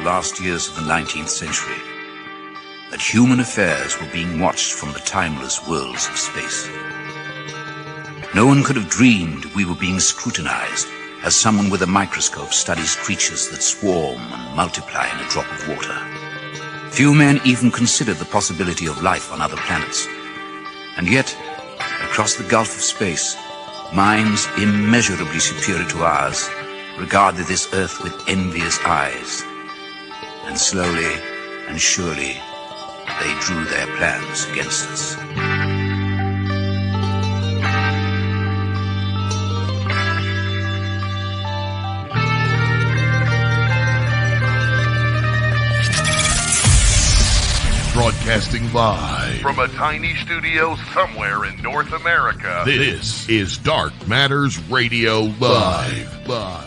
last years of the 19th century, that human affairs were being watched from the timeless worlds of space. No one could have dreamed we were being scrutinized as someone with a microscope studies creatures that swarm and multiply in a drop of water. Few men even considered the possibility of life on other planets. And yet, across the gulf of space, minds immeasurably superior to ours regarded this Earth with envious eyes. And slowly and surely, they drew their plans against us. Broadcasting live from a tiny studio somewhere in North America. This is Dark Matters Radio Live.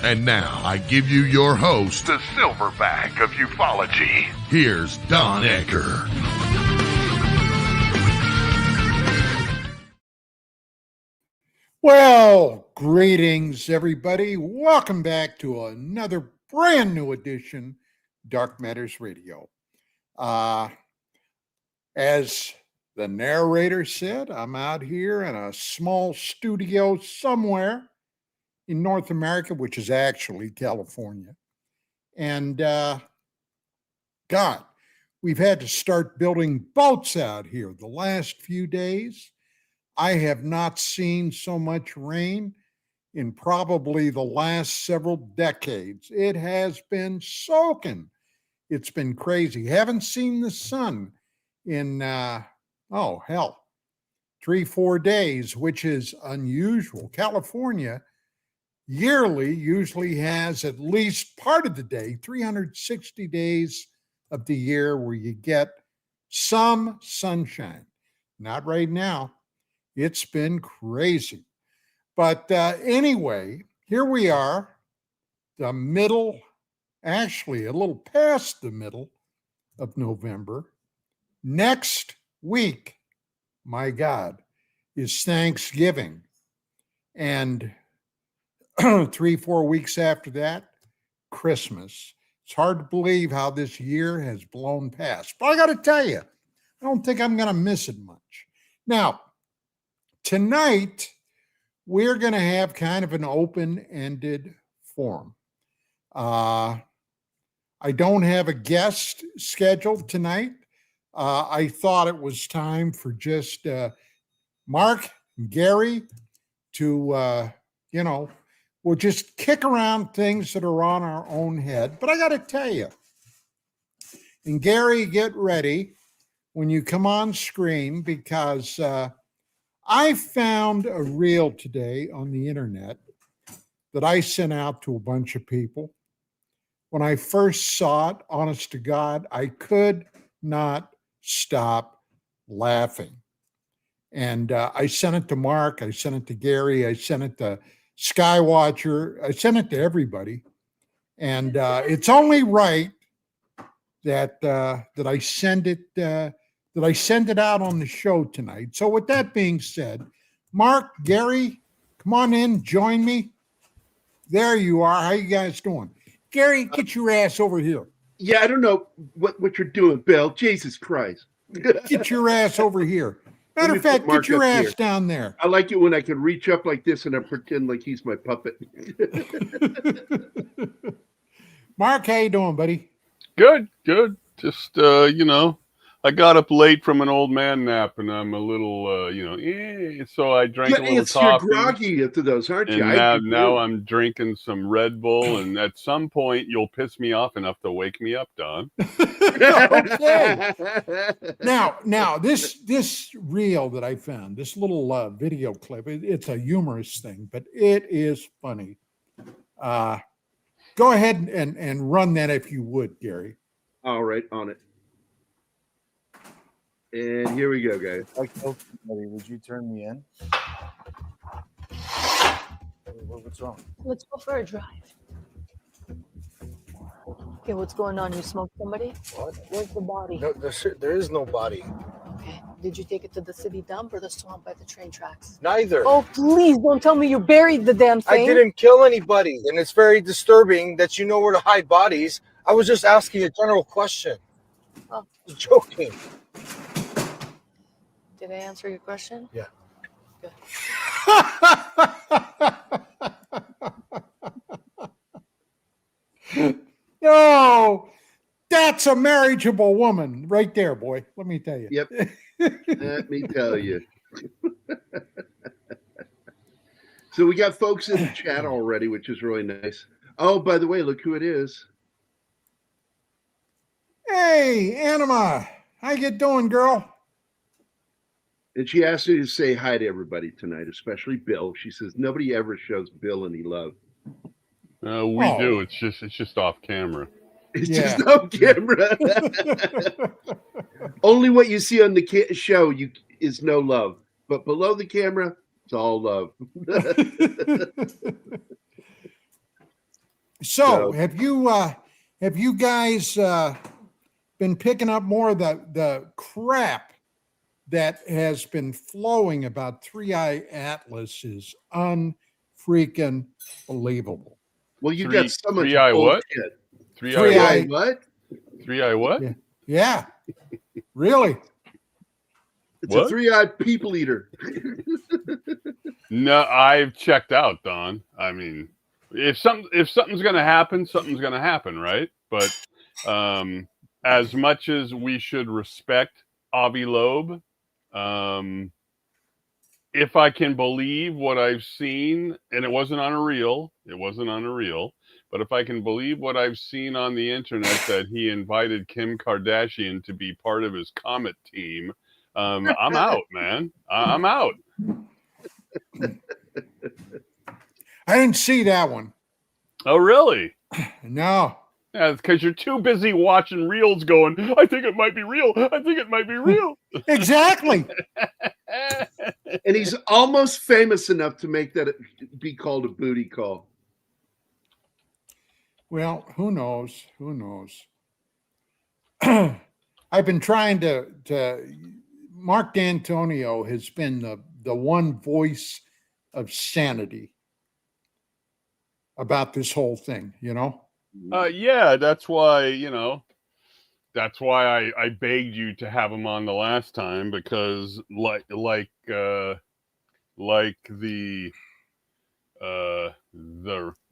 And now I give you your host, the silverback of ufology. Here's Don Ecker. Well, greetings, everybody. Welcome back to another brand new edition, Dark Matters Radio. As the narrator said, I'm out here in a small studio somewhere in North America, which is actually California. And God, we've had to start building boats out here the last few days. I have not seen so much rain in probably the last several decades. It has been soaking. It's been crazy. Haven't seen the sun in 3-4 days, which is unusual. California yearly usually has at least part of the day, 360 days of the year, where you get some sunshine. Not right now. It's been crazy. But anyway, here we are, the middle, actually a little past the middle of November. Next week, my God, is Thanksgiving. And 3-4 weeks after that, Christmas. It's hard to believe how this year has blown past. But I got to tell you, I don't think I'm going to miss it much. Now, tonight, we're going to have kind of an open-ended forum. I don't have a guest scheduled tonight. I thought it was time for just Mark and Gerry to, we'll just kick around things that are on our own head. But I got to tell you, and Gerry, get ready when you come on screen, because I found a reel today on the internet that I sent out to a bunch of people. When I first saw it, honest to God, I could not stop laughing. And I sent it to Mark, I sent it to Gerry, I sent it to Skywatcher, I sent it to everybody. And it's only right that I send it out on the show tonight. So with that being said, Mark, Gerry, come on in, join me. There you are. How you guys doing? Gerry, get your ass over here. Yeah, I don't know what you're doing, Bill. Jesus Christ. Get your ass over here. Matter of fact, get your ass down there. I like it when I can reach up like this and I pretend like he's my puppet. Mark, how you doing, buddy? Good. Just, I got up late from an old man nap and I'm a little, so I drank a little coffee. You're groggy into those, aren't you? And now I'm drinking some Red Bull, and at some point you'll piss me off enough to wake me up, Don. Okay. Now this reel that I found, this little video clip, it's a humorous thing, but it is funny. Go ahead and run that if you would, Gerry. All right, on it. And here we go, guys. Okay, would you turn me in? What's wrong? Let's go for a drive. Okay, what's going on? You smoked somebody? What? Where's the body? No, there is no body. Okay. Did you take it to the city dump or the swamp by the train tracks? Neither. Oh, please don't tell me you buried the damn thing. I didn't kill anybody, and it's very disturbing that you know where to hide bodies I was just asking a general question. Oh. I was joking. Did I answer your question? Yeah. No, that's a marriageable woman right there, boy. Let me tell you. Yep. Let me tell you. So we got folks in the chat already, which is really nice. Oh, by the way, look who it is. Hey, Anima, how you doing, girl? And she asked me to say hi to everybody tonight, especially Bill. She says nobody ever shows Bill any love. We do. It's just off camera. It's just on camera. Only what you see on the show is no love, but below the camera, it's all love. So, have you guys been picking up more of the crap that has been flowing about Three-Eye Atlas? Is unfreaking believable. Well, you got so much Three-Eye what? Three-Eye what? Three-Eye what? Yeah. Really? It's what? A three-eyed people eater. No, I've checked out, Don. I mean, if something's going to happen, something's going to happen, right? But as much as we should respect Avi Loeb, if I can believe what I've seen, and it wasn't on a reel, but if I can believe what I've seen on the internet that he invited Kim Kardashian to be part of his Comet team, I'm out, man. I'm out. I didn't see that one. Oh, really? No. Yeah, it's because you're too busy watching reels going, I think it might be real. I think it might be real. Exactly. And he's almost famous enough to make that be called a booty call. Well, who knows? Who knows? I've been trying to Mark D'Antonio has been the one voice of sanity about this whole thing, you know? Yeah, that's why, I begged you to have him on the last time, because like the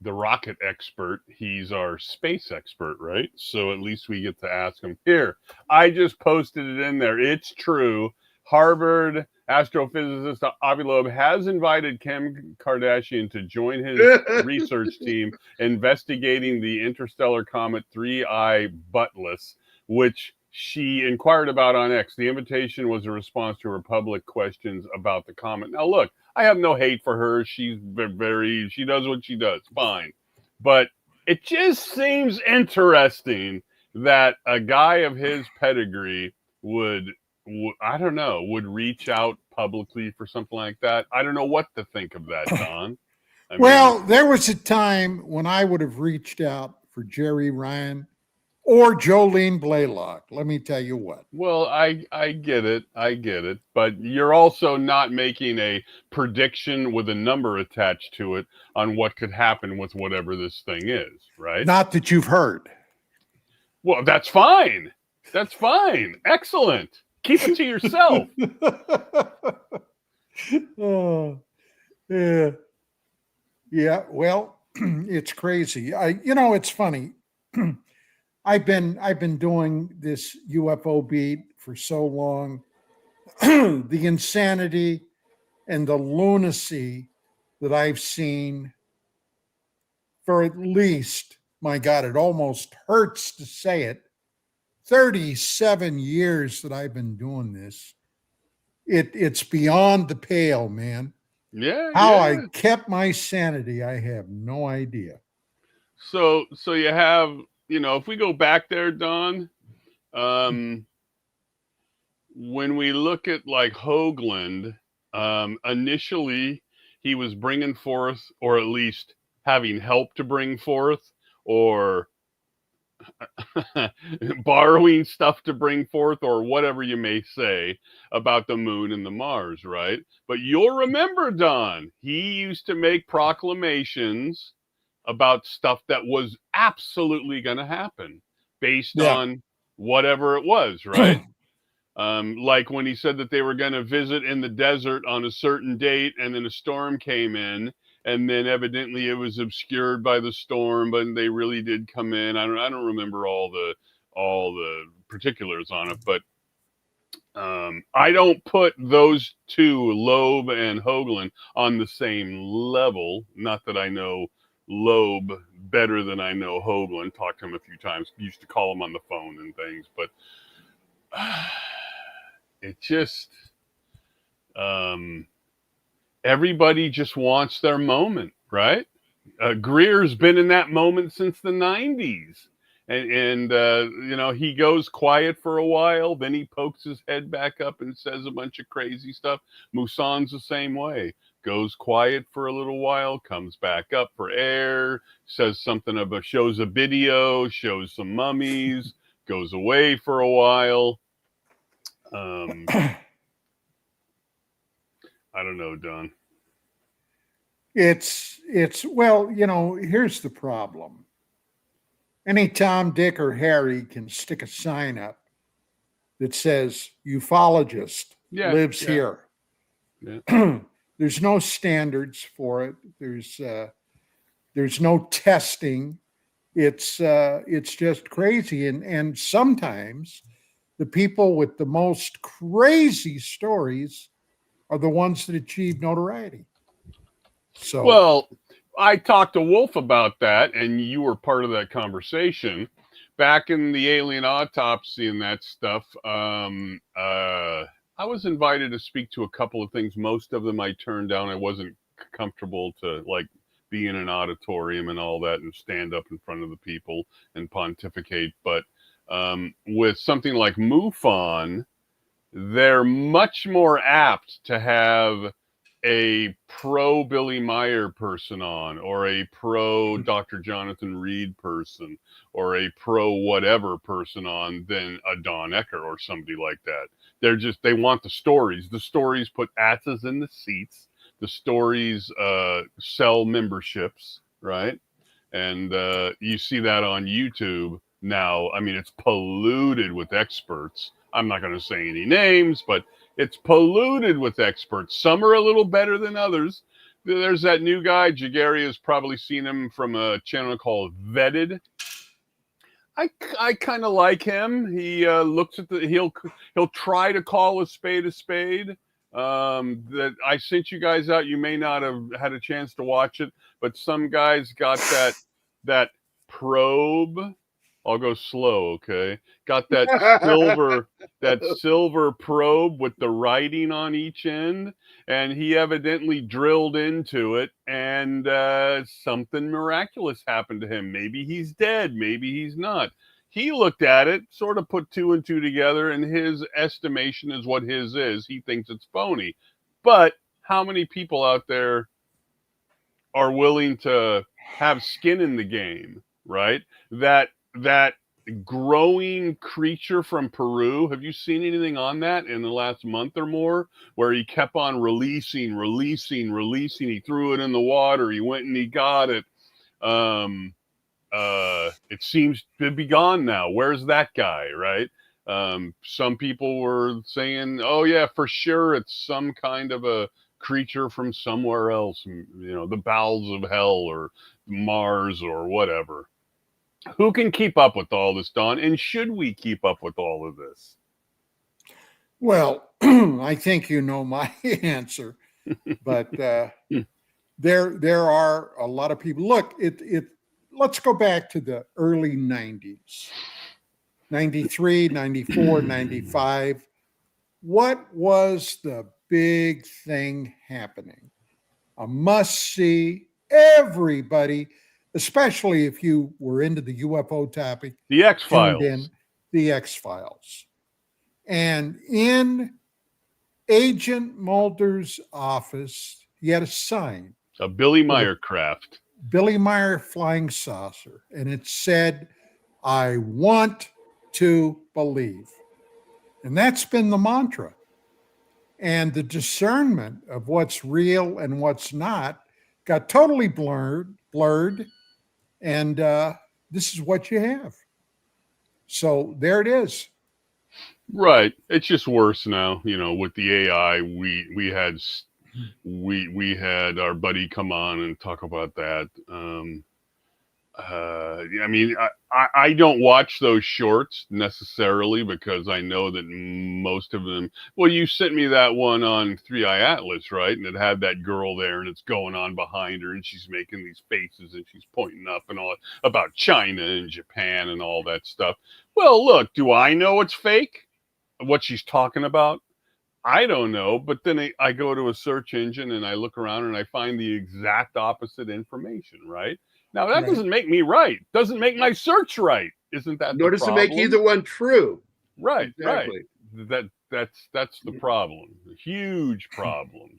rocket expert, he's our space expert, right? So at least we get to ask him. Here, I just posted it in there. It's true. Harvard astrophysicist Avi Loeb has invited Kim Kardashian to join his research team investigating the interstellar comet 3I Buttless, which she inquired about on X. The invitation was a response to her public questions about the comet. Now, look, I have no hate for her. She's she does what she does. Fine. But it just seems interesting that a guy of his pedigree would reach out publicly for something like that. I don't know what to think of that, Don. There was a time when I would have reached out for Gerry Ryan or Jolene Blaylock. Let me tell you what. Well, I get it. But you're also not making a prediction with a number attached to it on what could happen with whatever this thing is, right? Not that you've heard. Well, that's fine. Excellent. Keep it to yourself. Oh, yeah. Yeah. Well, it's crazy. It's funny. I've been doing this UFO beat for so long. The insanity and the lunacy that I've seen for at least, my God, it almost hurts to say it, 37 years that I've been doing this. It's beyond the pale, man. Yeah. How I kept my sanity, I have no idea. So you have, if we go back there, Don, when we look at like Hoagland, initially he was bringing forth, or at least having help to bring forth, or borrowing stuff to bring forth, or whatever you may say about the moon and the Mars, right? But you'll remember, Don, he used to make proclamations about stuff that was absolutely going to happen. based Yeah. on whatever it was, right? Like when he said that they were going to visit in the desert on a certain date, and then a storm came in, and then evidently it was obscured by the storm, but they really did come in. I don't remember all the particulars on it, but I don't put those two, Loeb and Hoagland, on the same level. Not that I know Loeb better than I know Hoagland. Talked to him a few times. Used to call him on the phone and things, but it just everybody just wants their moment, right? Greer's been in that moment since the 90s. And you know, he goes quiet for a while, then he pokes his head back up and says a bunch of crazy stuff. Musan's the same way. Goes quiet for a little while, comes back up for air, says something about, shows a video, shows some mummies, goes away for a while. I don't know, Don. It's well, you know, here's the problem. Any Tom, Dick, or Harry can stick a sign up that says ufologist lives here. Yeah. There's no standards for it. There's no testing. It's just crazy. And sometimes the people with the most crazy stories are the ones that achieve notoriety. So, well, I talked to Wolf about that, and you were part of that conversation back in the alien autopsy and that stuff. I was invited to speak to a couple of things. Most of them I turned down. I wasn't comfortable to like be in an auditorium and all that and stand up in front of the people and pontificate. But with something like MUFON, they're much more apt to have a pro Billy Meyer person on, or a pro Dr. Jonathan Reed person, or a pro whatever person on than a Don Ecker or somebody like that. They want the stories. The stories put asses in the seats. The stories sell memberships, right? And you see that on YouTube now. I mean, it's polluted with experts. I'm not going to say any names, but it's polluted with experts. Some are a little better than others. There's that new guy, Gerry has probably seen him from a channel called Vetted. I kind of like him. He looks at he'll try to call a spade a spade. That I sent you guys out. You may not have had a chance to watch it, but some guys got that probe. I'll go slow, okay? Got that silver probe with the writing on each end, and he evidently drilled into it, and something miraculous happened to him. Maybe he's dead, maybe he's not. He looked at it, sort of put two and two together, and his estimation is what his is. He thinks it's phony. But how many people out there are willing to have skin in the game, right? That growing creature from Peru, have you seen anything on that in the last month or more, where he kept on releasing? He threw it in the water, he went and he got it. It seems to be gone now. Where's that guy, right? Some people were saying, oh yeah, for sure it's some kind of a creature from somewhere else, you know, the bowels of hell or Mars or whatever. Who can keep up with all this, Don? And should we keep up with all of this? well, I think you know my answer, but there are a lot of people. Look, let's go back to the early 90s, 93, 94, 95. What was the big thing happening? A must-see. Everybody, especially if you were into the UFO topic, The X-Files. tuned in the X-Files. And in Agent Mulder's office, he had a sign. A Billy Meyer craft. Billy Meyer flying saucer. And it said, I want to believe. And that's been the mantra. And the discernment of what's real and what's not got totally blurred. And this is what you have. So there it is. Right. It's just worse now. With the AI, we had our buddy come on and talk about that. I mean, I don't watch those shorts necessarily because I know that most of them. Well, you sent me that one on 3i Atlas, right? And it had that girl there, and it's going on behind her, and she's making these faces, and she's pointing up and all about China and Japan and all that stuff. Well, look, do I know it's fake? What she's talking about? I don't know, but then I go to a search engine and I look around and I find the exact opposite information, right? Now that doesn't make me right. Doesn't make my search right. Isn't that Nor the does it problem? make either one true. Right, Exactly. right. That's the problem. A huge problem.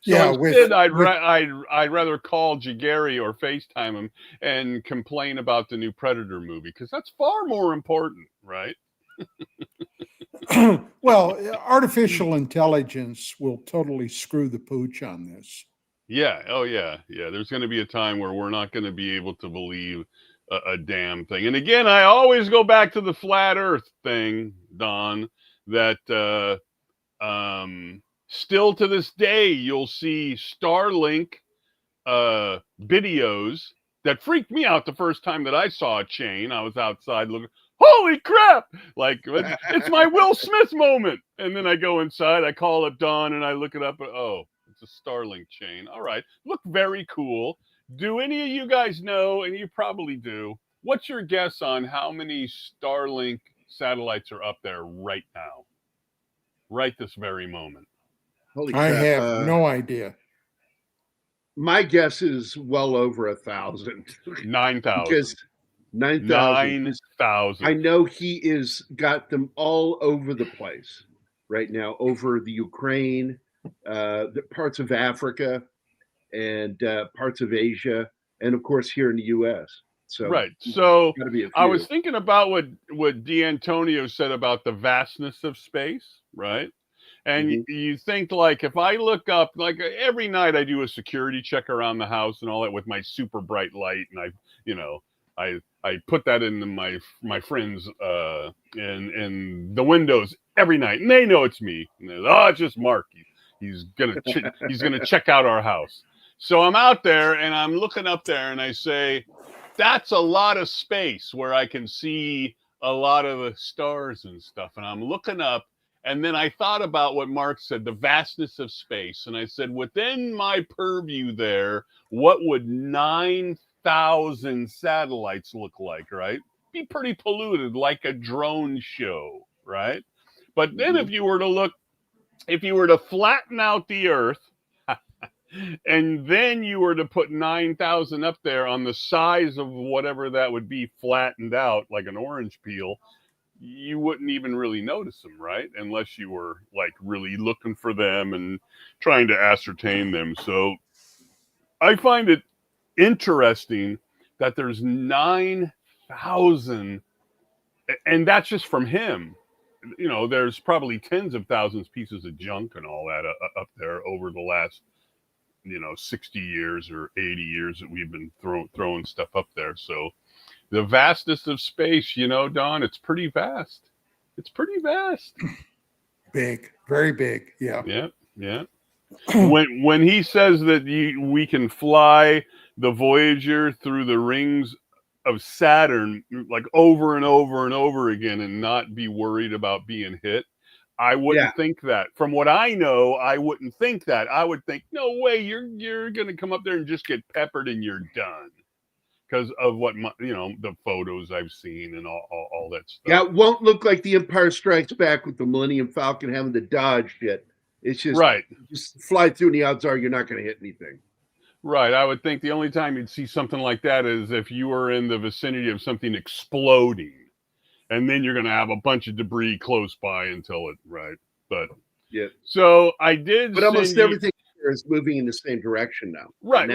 So Yeah, instead, I'd rather call Gerry or FaceTime him and complain about the new Predator movie because that's far more important, right? well, artificial intelligence will totally screw the pooch on this. Yeah. Oh, yeah. Yeah. There's going to be a time where we're not going to be able to believe a damn thing. And again, I always go back to the flat Earth thing, Don. That still to this day, you'll see Starlink videos that freaked me out the first time that I saw a chain. I was outside looking. Holy crap! Like, it's my Will Smith moment. And then I go inside, I call up Don, and I look it up. Oh, it's a Starlink chain. All right. Look very cool. Do any of you guys know, and you probably do, what's your guess on how many Starlink satellites are up there right now? Right this very moment. Holy crap. I have no idea. My guess is well over 1,000. 9,000. Because 9,000. 9,000. I know he is got them all over the place right now, over the Ukraine, the parts of Africa, and parts of Asia, and of course here in the U.S. So right. So gotta be a few. I was thinking about what D'Antonio said about the vastness of space, right? And you think, like, if I look up, like, every night I do a security check around the house and all that with my super bright light, and I put that in my friends in the windows every night, and they know it's me. And it's just Mark. He's gonna check out our house. So I'm out there and I'm looking up there and I say, that's a lot of space where I can see a lot of the stars and stuff. And I'm looking up, and then I thought about what Mark said, the vastness of space. And I said, within my purview there, what would 9,000 satellites look like, right? Be pretty polluted, like a drone show, right? But then if you were to flatten out the Earth, and then you were to put 9,000 up there on the size of whatever that would be flattened out, like an orange peel, you wouldn't even really notice them, right? Unless you were like really looking for them and trying to ascertain them. So I find it interesting that there's 9,000, and that's just from him. There's probably tens of thousands pieces of junk and all that up there over the last 60 years or 80 years that we've been throwing stuff up there. So the vastness of space, Don, it's pretty vast. It's pretty vast. Big, very big. Yeah. Yeah. When he says that we can fly the Voyager through the rings of Saturn, like over and over and over again, and not be worried about being hit, I wouldn't think that. From what I know, I wouldn't think that. I would think, no way, you're going to come up there and just get peppered and you're done. Because of what the photos I've seen and all that stuff. Yeah, it won't look like The Empire Strikes Back with the Millennium Falcon having to dodge shit. It's just just fly through, and the odds are you're not going to hit anything. Right. I would think the only time you'd see something like that is if you were in the vicinity of something exploding. And then you're going to have a bunch of debris close by until it, right? But yeah. So I did. But almost everything is moving in the same direction now. Right.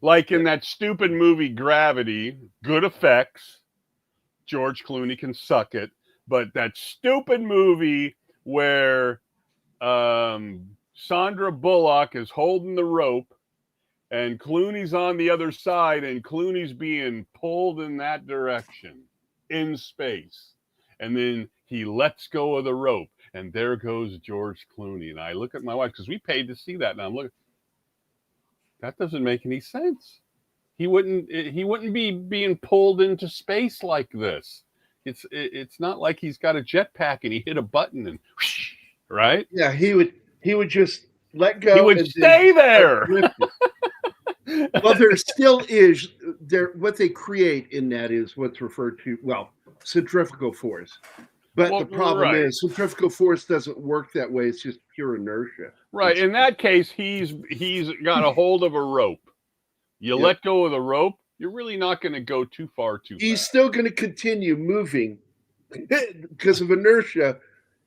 Like in that stupid movie Gravity, good effects. George Clooney can suck it. But that stupid movie where Sandra Bullock is holding the rope and Clooney's on the other side, and Clooney's being pulled in that direction. in space. And then he lets go of the rope, and there goes George Clooney. And I look at my wife, because we paid to see that, and I'm looking, that doesn't make any sense. He wouldn't be being pulled into space like this. It's not like he's got a jetpack and he hit a button and whoosh, right? Yeah, he would just let go. He would stay there. Well, there still is there. What they create in that is what's referred to, well, centrifugal force. But the problem is centrifugal force doesn't work that way. It's just pure inertia. Right. In that case, he's got a hold of a rope. You let go of the rope, you're really not going to go too far too fast. He's still going to continue moving because of inertia,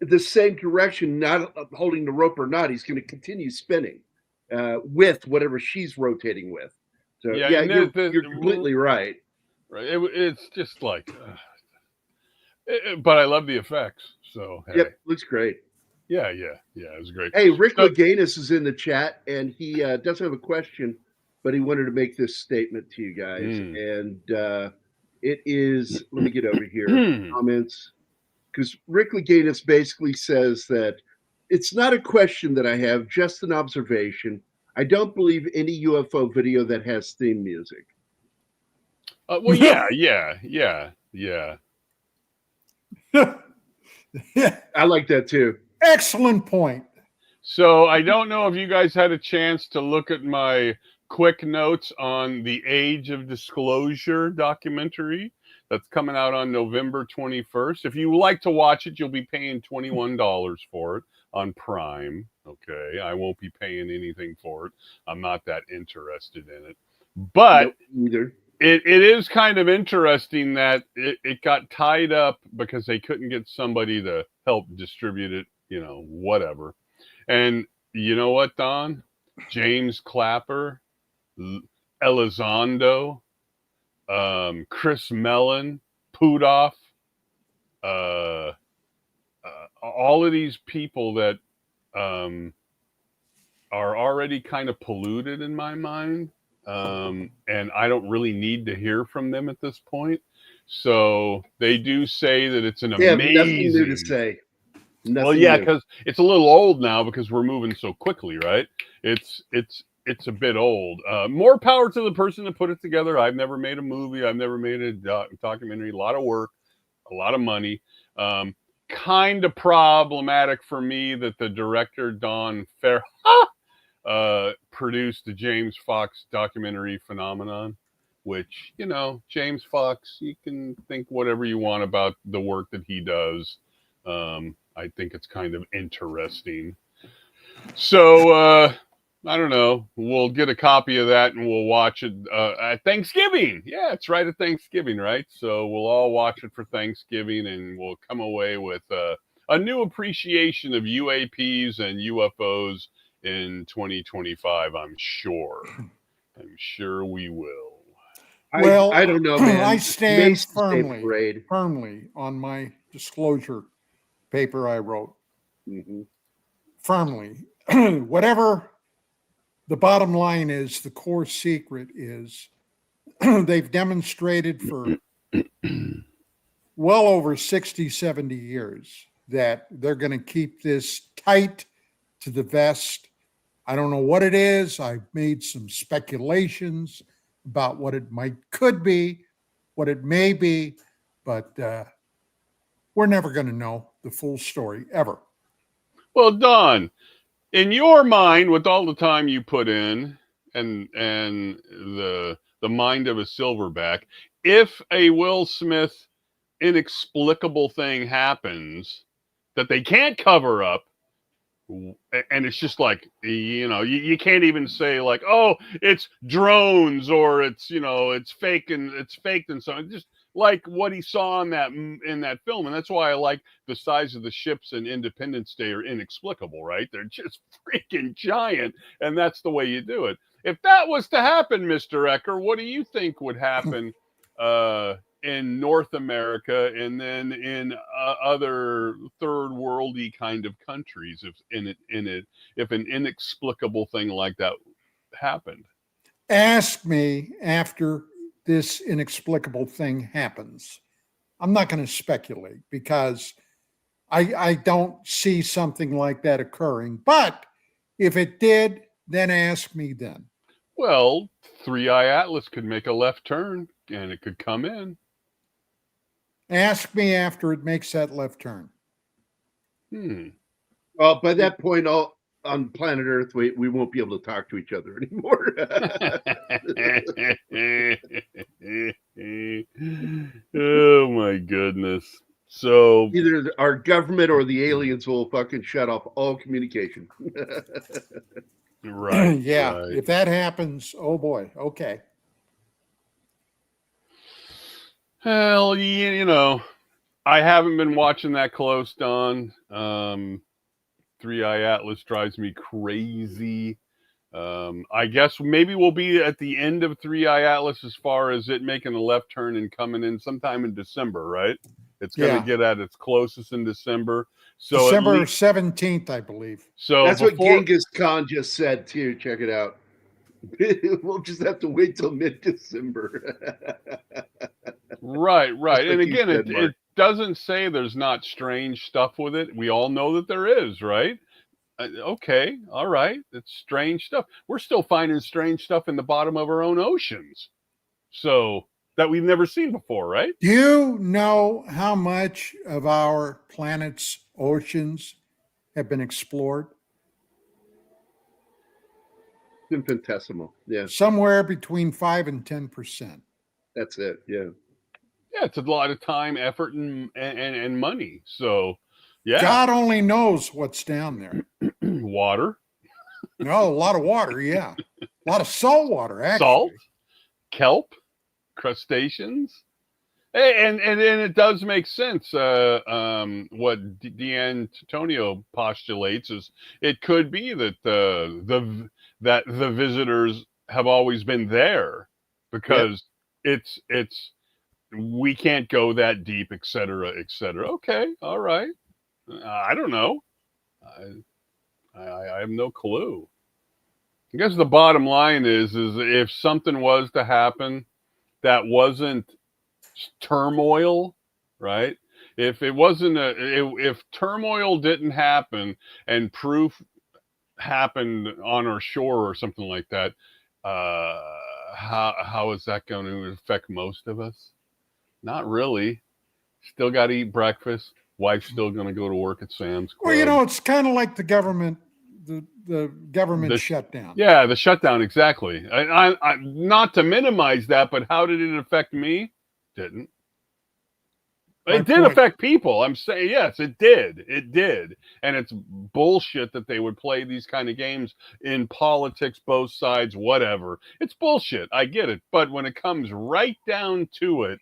the same direction, not holding the rope or not. He's going to continue spinning with whatever she's rotating with. So you're completely right. Right. It's just like, but I love the effects. So hey. Yep, looks great. Yeah, it was great. Hey, Rick Laganis is in the chat, and he doesn't have a question, but he wanted to make this statement to you guys. And it is, let me get over here, comments. Because Rick Laganis basically says that it's not a question that I have, just an observation. I don't believe any UFO video that has theme music. Well, yeah. I like that too. Excellent point. So I don't know if you guys had a chance to look at my quick notes on the Age of Disclosure documentary that's coming out on November 21st. If you like to watch it, you'll be paying $21 for it on Prime. Okay, I won't be paying anything for it. I'm not that interested in it. But neither. It is kind of interesting that it got tied up because they couldn't get somebody to help distribute it, whatever. And you know what, Don? James Clapper, Elizondo, Chris Mellon, Pudoff, all of these people that are already kind of polluted in my mind. And I don't really need to hear from them at this point. So they do say that it's an amazing. Nothing new to say. Well, yeah, because it's a little old now because we're moving so quickly, right? It's a bit old. More power to the person that put it together. I've never made a movie. I've never made a documentary. A lot of work, a lot of money. Kind of problematic for me that the director, Don Fair, produced the James Fox documentary Phenomenon, which, James Fox, you can think whatever you want about the work that he does. I think it's kind of interesting. So, I don't know. We'll get a copy of that and we'll watch it at Thanksgiving. Yeah, it's right at Thanksgiving, right? So we'll all watch it for Thanksgiving and we'll come away with a new appreciation of UAPs and UFOs in 2025, I'm sure. I'm sure we will. Well, I don't know, man. I stand firmly on my disclosure paper I wrote. Mm-hmm. Firmly. Whatever the bottom line is, the core secret is they've demonstrated for well over 60, 70 years that they're going to keep this tight to the vest. I don't know what it is. I've made some speculations about what it could be, what it may be, but we're never going to know the full story ever. Well, Don, in your mind, with all the time you put in and the mind of a silverback, if a Will Smith inexplicable thing happens that they can't cover up, and it's just like, you can't even say like, oh, it's drones or it's, it's fake and it's faked and so on. Just like what he saw in that film. And that's why I like the size of the ships in Independence Day are inexplicable, right? They're just freaking giant. And that's the way you do it. If that was to happen, Mr. Ecker, what do you think would happen in North America and then in other third worldy kind of countries if an inexplicable thing like that happened? Ask me after this inexplicable thing happens. I'm not going to speculate because I don't see something like that occurring. But if it did, then ask me then. Well, Three-Eye Atlas could make a left turn and it could come in. Ask me after it makes that left turn. Well, by that point, on planet Earth, we won't be able to talk to each other anymore. Oh my goodness. So either our government or the aliens will fucking shut off all communication. right. Yeah. Right. If that happens, oh boy. Okay. Hell, you know, I haven't been watching that close, Don. Three-Eye Atlas drives me crazy. I guess maybe we'll be at the end of Three-Eye Atlas as far as it making a left turn and coming in sometime in December, right? It's going to get at its closest in December. So December 17th, I believe. So that's what Genghis Khan just said too. Check it out. We'll just have to wait till mid-December. Right. And again, it doesn't say there's not strange stuff with it. We all know that there is, right? Okay, all right. It's strange stuff. We're still finding strange stuff in the bottom of our own oceans. So that we've never seen before, right? Do you know how much of our planet's oceans have been explored? Infinitesimal. Yeah. Somewhere between 5 and 10%. That's it. Yeah. Yeah, it's a lot of time, effort, and money. So, yeah. God only knows what's down there. Water. No, a lot of water. Yeah, a lot of salt water. Actually, salt, kelp, crustaceans, and it does make sense. What D'Antonio postulates is it could be that the visitors have always been there because it's we can't go that deep, et cetera, et cetera. Okay, all right. I don't know. I have no clue. I guess the bottom line is if something was to happen that wasn't turmoil, right? If it wasn't if turmoil didn't happen and proof happened on our shore or something like that, how is that going to affect most of us? Not really. Still got to eat breakfast. Wife's still going to go to work at Sam's Club. Well, you know, it's kind of like the government, the government shutdown. Yeah, the shutdown, exactly. I not to minimize that, but how did it affect me? Didn't. It did affect people. I'm saying, yes, it did. It did. And it's bullshit that they would play these kind of games in politics, both sides, whatever. It's bullshit. I get it. But when it comes right down to it,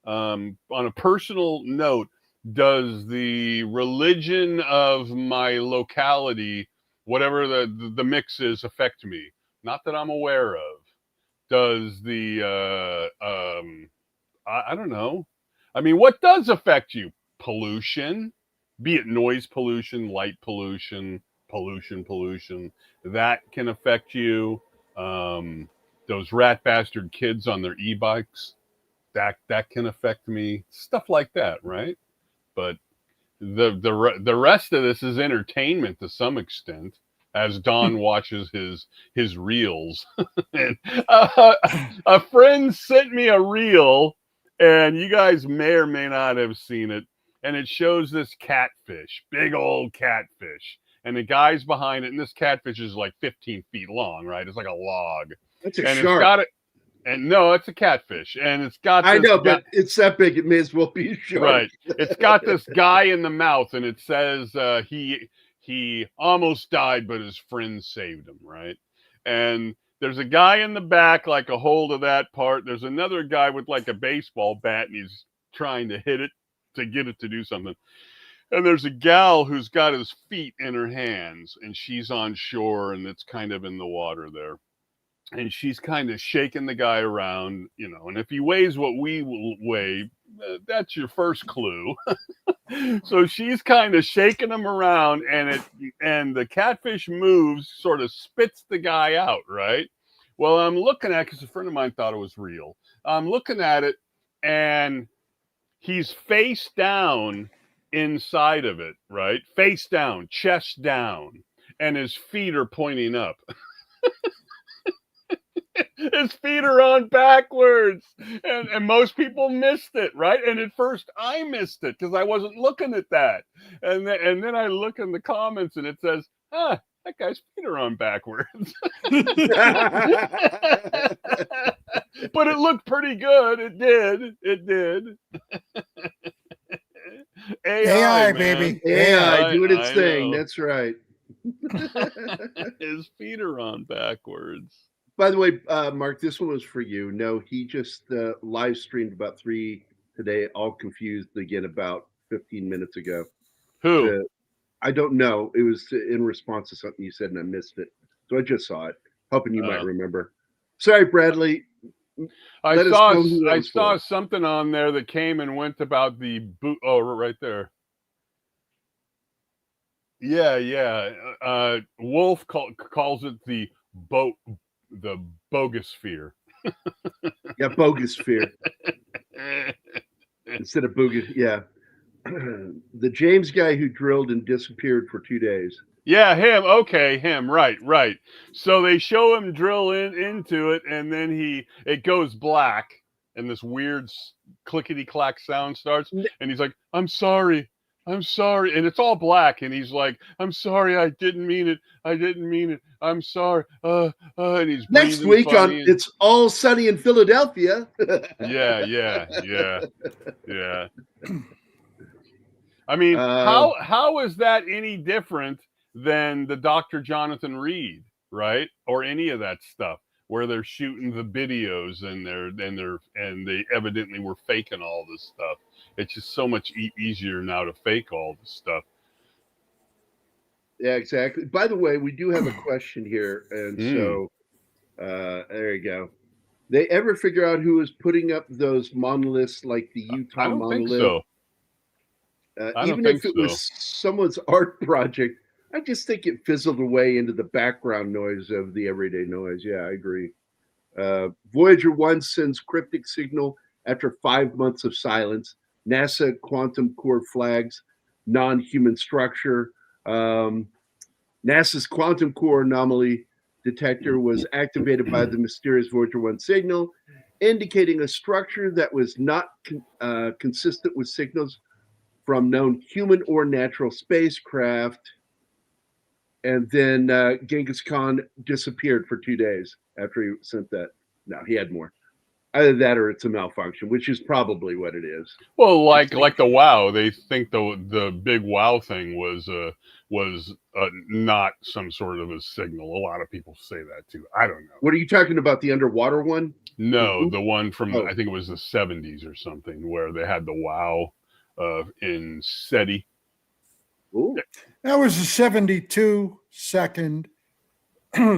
on a personal note, does the religion of my locality, whatever the mix is, affect me? Not that I'm aware of. Does the I don't know. I mean, what does affect you? Pollution, be it noise pollution, light pollution, pollution. That can affect you. Those rat bastard kids on their e-bikes, that can affect me. Stuff like that, right? But the rest of this is entertainment to some extent, as Don watches his reels. And a friend sent me a reel, and you guys may or may not have seen it. And it shows this catfish, big old catfish, and the guy's behind it. And this catfish is like 15 feet long, right? It's like a log. That's a and shark. It's got it. And no, it's a catfish, and it's got. I know, but it's that big. It may as well be a shark. Right. It's got this guy in the mouth, and it says he almost died, but his friend saved him. Right. And there's a guy in the back, like a hold of that part. There's another guy with like a baseball bat, and he's trying to hit it to get it to do something. And there's a gal who's got his feet in her hands, and she's on shore, and it's kind of in the water there. And she's kind of shaking the guy around, you know, and if he weighs what we weigh, that's your first clue. So she's kind of shaking him around, and the catfish moves, sort of spits the guy out, right? Well, I'm looking at it because a friend of mine thought it was real. I'm looking at it, and he's face down inside of it, right? Face down, chest down, and his feet are pointing up. His feet are on backwards, and most people missed it, right? And at first I missed it because I wasn't looking at that, and then I look in the comments and it says, that guy's feet are on backwards. But it looked pretty good. It did. AI, man. baby. AI doing its I thing. know. That's right. His feet are on backwards. By the way, Mark, this one was for you. No, he just live streamed about 3 today, all confused again about 15 minutes ago. Who? I don't know. It was in response to something you said and I missed it. So I just saw it, hoping you might remember. Sorry, Bradley. I saw something on there that came and went about the boot. Oh, right there. Yeah. Wolf calls it the bogosphere. Yeah, bogosphere. Instead of bogus. Yeah. The James guy who drilled and disappeared for 2 days. Yeah, him. Okay, him. Right. So they show him drill into it, and then it goes black, and this weird clickety clack sound starts, and he's like, "I'm sorry," and it's all black, and he's like, "I'm sorry, I didn't mean it. I'm sorry." And he's next week on It's All Sunny in Philadelphia. Yeah. I mean, how is that any different than the Dr. Jonathan Reed, right? Or any of that stuff where they're shooting the videos and they evidently were faking all this stuff. It's just so much easier now to fake all this stuff. Yeah, exactly. By the way, we do have a question here, and so there you go. They ever figure out who is putting up those monoliths like the Utah I don't monolith? think so. Even if it was someone's art project, I just think it fizzled away into the background noise of the everyday noise. Yeah, I agree. Voyager 1 sends cryptic signal after 5 months of silence. NASA quantum core flags non-human structure. NASA's quantum core anomaly detector was activated by the mysterious Voyager 1 signal, indicating a structure that was not consistent with signals from known human or natural spacecraft. And then Genghis Khan disappeared for 2 days after he sent that. No, he had more. Either that or it's a malfunction, which is probably what it is. Well, like the WoW, they think the big WoW thing was not some sort of a signal. A lot of people say that too. I don't know. What are you talking about? The underwater one? No, the one from I think it was the 70s or something, where they had the WoW in SETI. Ooh. That was a 72-second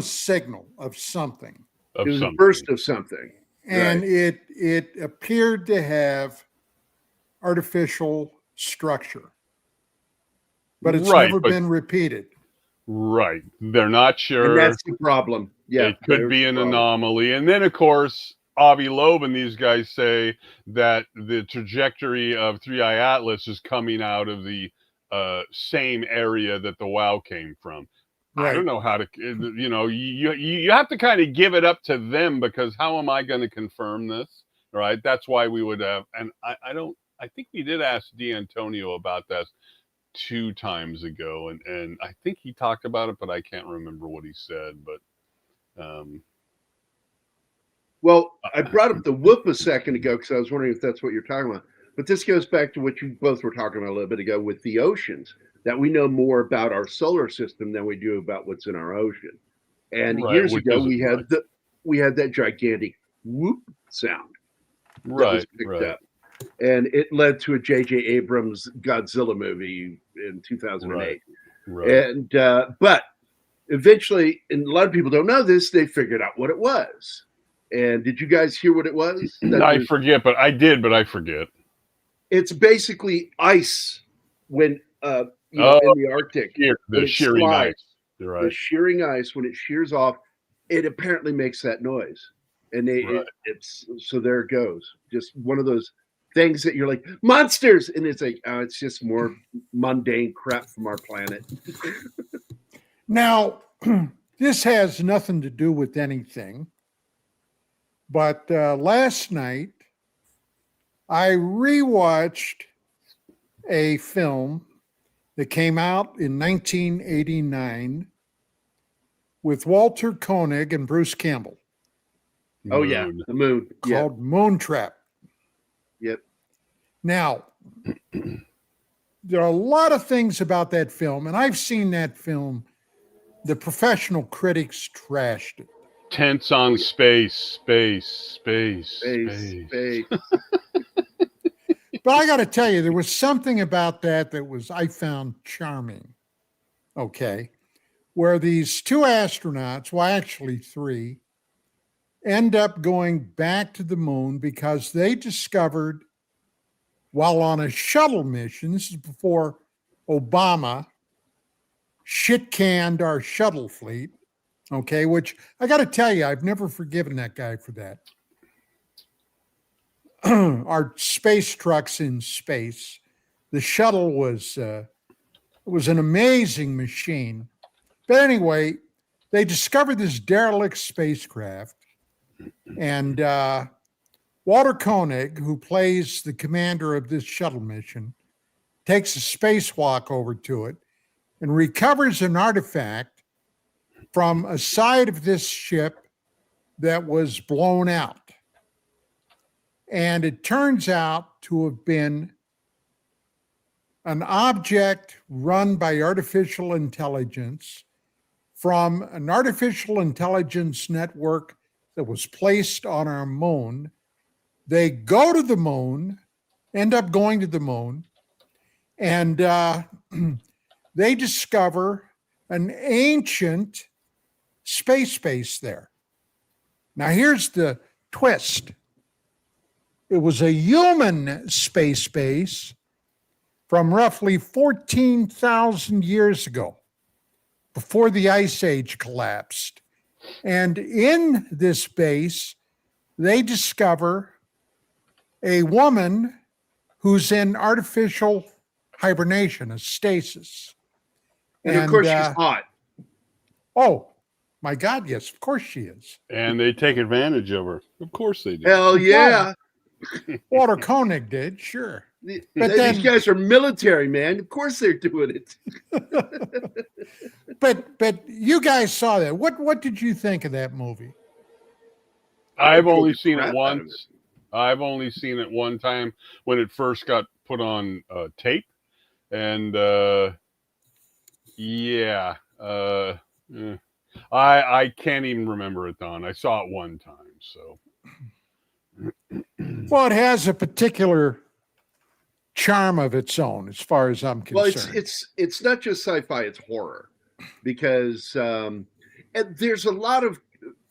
signal of something. It was a burst of something. And it appeared to have artificial structure. But it's never been repeated. Right. They're not sure. And that's the problem. Yeah. It could be an anomaly. And then, of course, Avi Loeb and these guys say that the trajectory of 3i Atlas is coming out of the same area that the WoW came from. Right. I don't know how to, you have to kind of give it up to them, because how am I going to confirm this? Right. That's why we would have, and I think we did ask D'Antonio about that 2 times ago, and I think he talked about it, but I can't remember what he said. But well, I brought up the whoop a second ago because I was wondering if that's what you're talking about. But this goes back to what you both were talking about a little bit ago with the oceans, that we know more about our solar system than we do about what's in our ocean. And years ago, we had that gigantic whoop sound that was picked up. And it led to a J.J. Abrams Godzilla movie in 2008. Right. And but eventually, and a lot of people don't know this, they figured out what it was. And did you guys hear what it was? I forget, but I did, but I forget. It's basically ice when in the Arctic. The shearing ice. Right. The shearing ice, when it shears off, it apparently makes that noise. And it's so there it goes. Just one of those things that you're like, monsters, and it's like, oh, it's just more mundane crap from our planet. Now, this has nothing to do with anything, but last night I rewatched a film that came out in 1989 with Walter Koenig and Bruce Campbell. Oh yeah, the moon. Called Moontrap. Yep. Now, there are a lot of things about that film, and I've seen that film. The professional critics trashed it. Tense on space. But I got to tell you, there was something about that I found charming. Okay. Where these two astronauts, well, actually three, end up going back to the moon because they discovered while on a shuttle mission, this is before Obama shit-canned our shuttle fleet, okay, which I got to tell you, I've never forgiven that guy for that. Our space trucks in space. The shuttle was an amazing machine. But anyway, they discovered this derelict spacecraft, and Walter Koenig, who plays the commander of this shuttle mission, takes a spacewalk over to it and recovers an artifact from a side of this ship that was blown out. And it turns out to have been an object run by artificial intelligence from an artificial intelligence network that was placed on our moon. They go to the moon, end up going to the moon, and they discover an ancient space base there. Now, here's the twist. It was a human space base from roughly 14,000 years ago, before the Ice Age collapsed. And in this base, they discover a woman who's in artificial hibernation, a stasis. And of course, she's hot. Oh, my God, yes, of course she is. And they take advantage of her. Of course they do. Hell yeah. Walter Koenig did, sure. But these guys are military, man. Of course they're doing it. But you guys saw that. What did you think of that movie? I've only seen it once. I've only seen it one time when it first got put on tape, and I can't even remember it, Don. I saw it one time, so. Well, it has a particular charm of its own, as far as I'm concerned. Well, it's not just sci-fi; it's horror, because and there's a lot of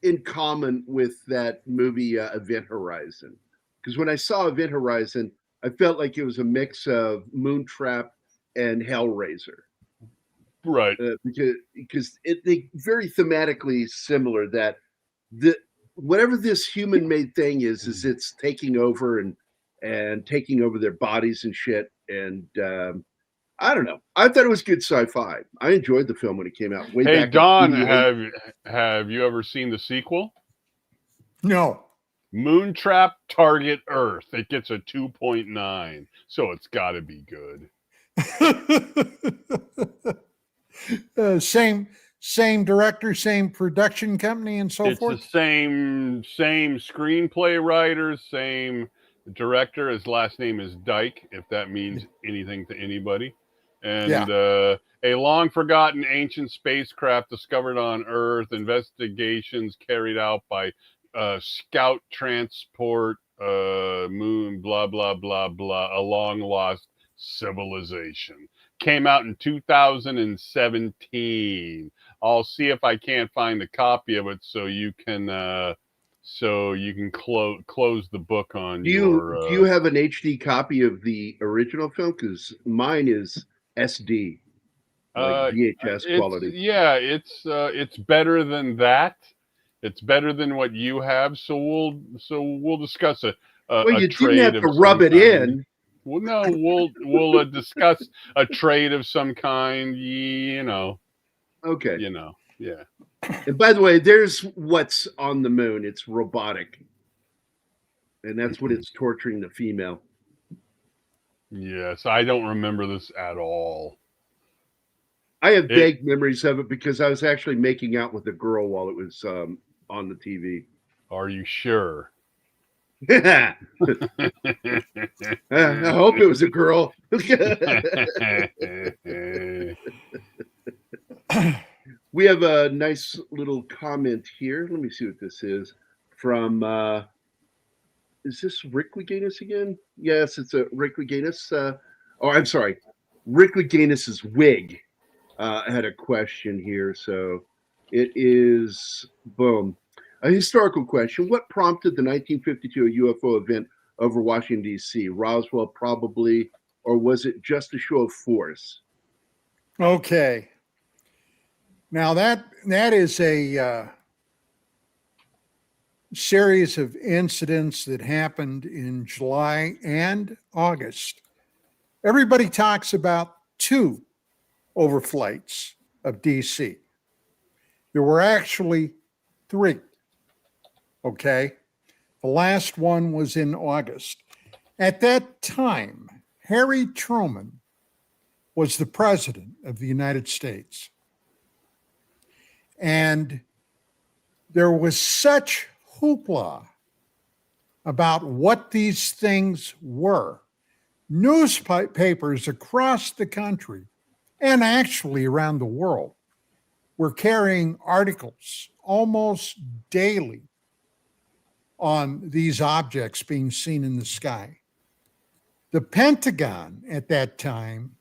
in common with that movie Event Horizon. Because when I saw Event Horizon, I felt like it was a mix of Moontrap and Hellraiser. Right. Because they very thematically similar, that whatever this human-made thing is it's taking over and taking over their bodies and shit. And I don't know. I thought it was good sci-fi. I enjoyed the film when it came out. Hey, Don, have you ever seen the sequel? No. Moontrap Target Earth. It gets a 2.9, so it's got to be good. Same director, same production company, and so forth. It's the same screenplay writer, same director. His last name is Dyke, if that means anything to anybody. And a long forgotten ancient spacecraft discovered on Earth. Investigations carried out by scout transport moon. Blah blah blah blah. A long lost civilization. Came out in 2017. I'll see if I can't find a copy of it so you can close the book on. Do you have an HD copy of the original film? Because mine is SD, like VHS quality. Yeah, it's better than that. It's better than what you have. So we'll discuss it. Well, you didn't trade have of to some rub it kind. in. Well, no, we'll discuss a trade of some kind. Okay. Yeah. And by the way, there's what's on the moon. It's robotic. And that's what it's torturing the female. Yes, I don't remember this at all. I have vague memories of it because I was actually making out with a girl while it was on the TV. Are you sure? I hope it was a girl. We have a nice little comment here. Let me see what this is from. Is this Rick Leganis again? Yes, it's a Rick Leganis. I'm sorry, Rick Leganis's wig. Had a question here, so it is boom. A historical question. What prompted the 1952 UFO event over Washington, D.C.? Roswell, probably, or was it just a show of force? Okay. Now that is a series of incidents that happened in July and August. Everybody talks about 2 overflights of DC. There were actually 3. Okay. The last one was in August. At that time, Harry Truman was the president of the United States. And there was such hoopla about what these things were. Newspapers across the country and actually around the world were carrying articles almost daily on these objects being seen in the sky. The Pentagon at that time,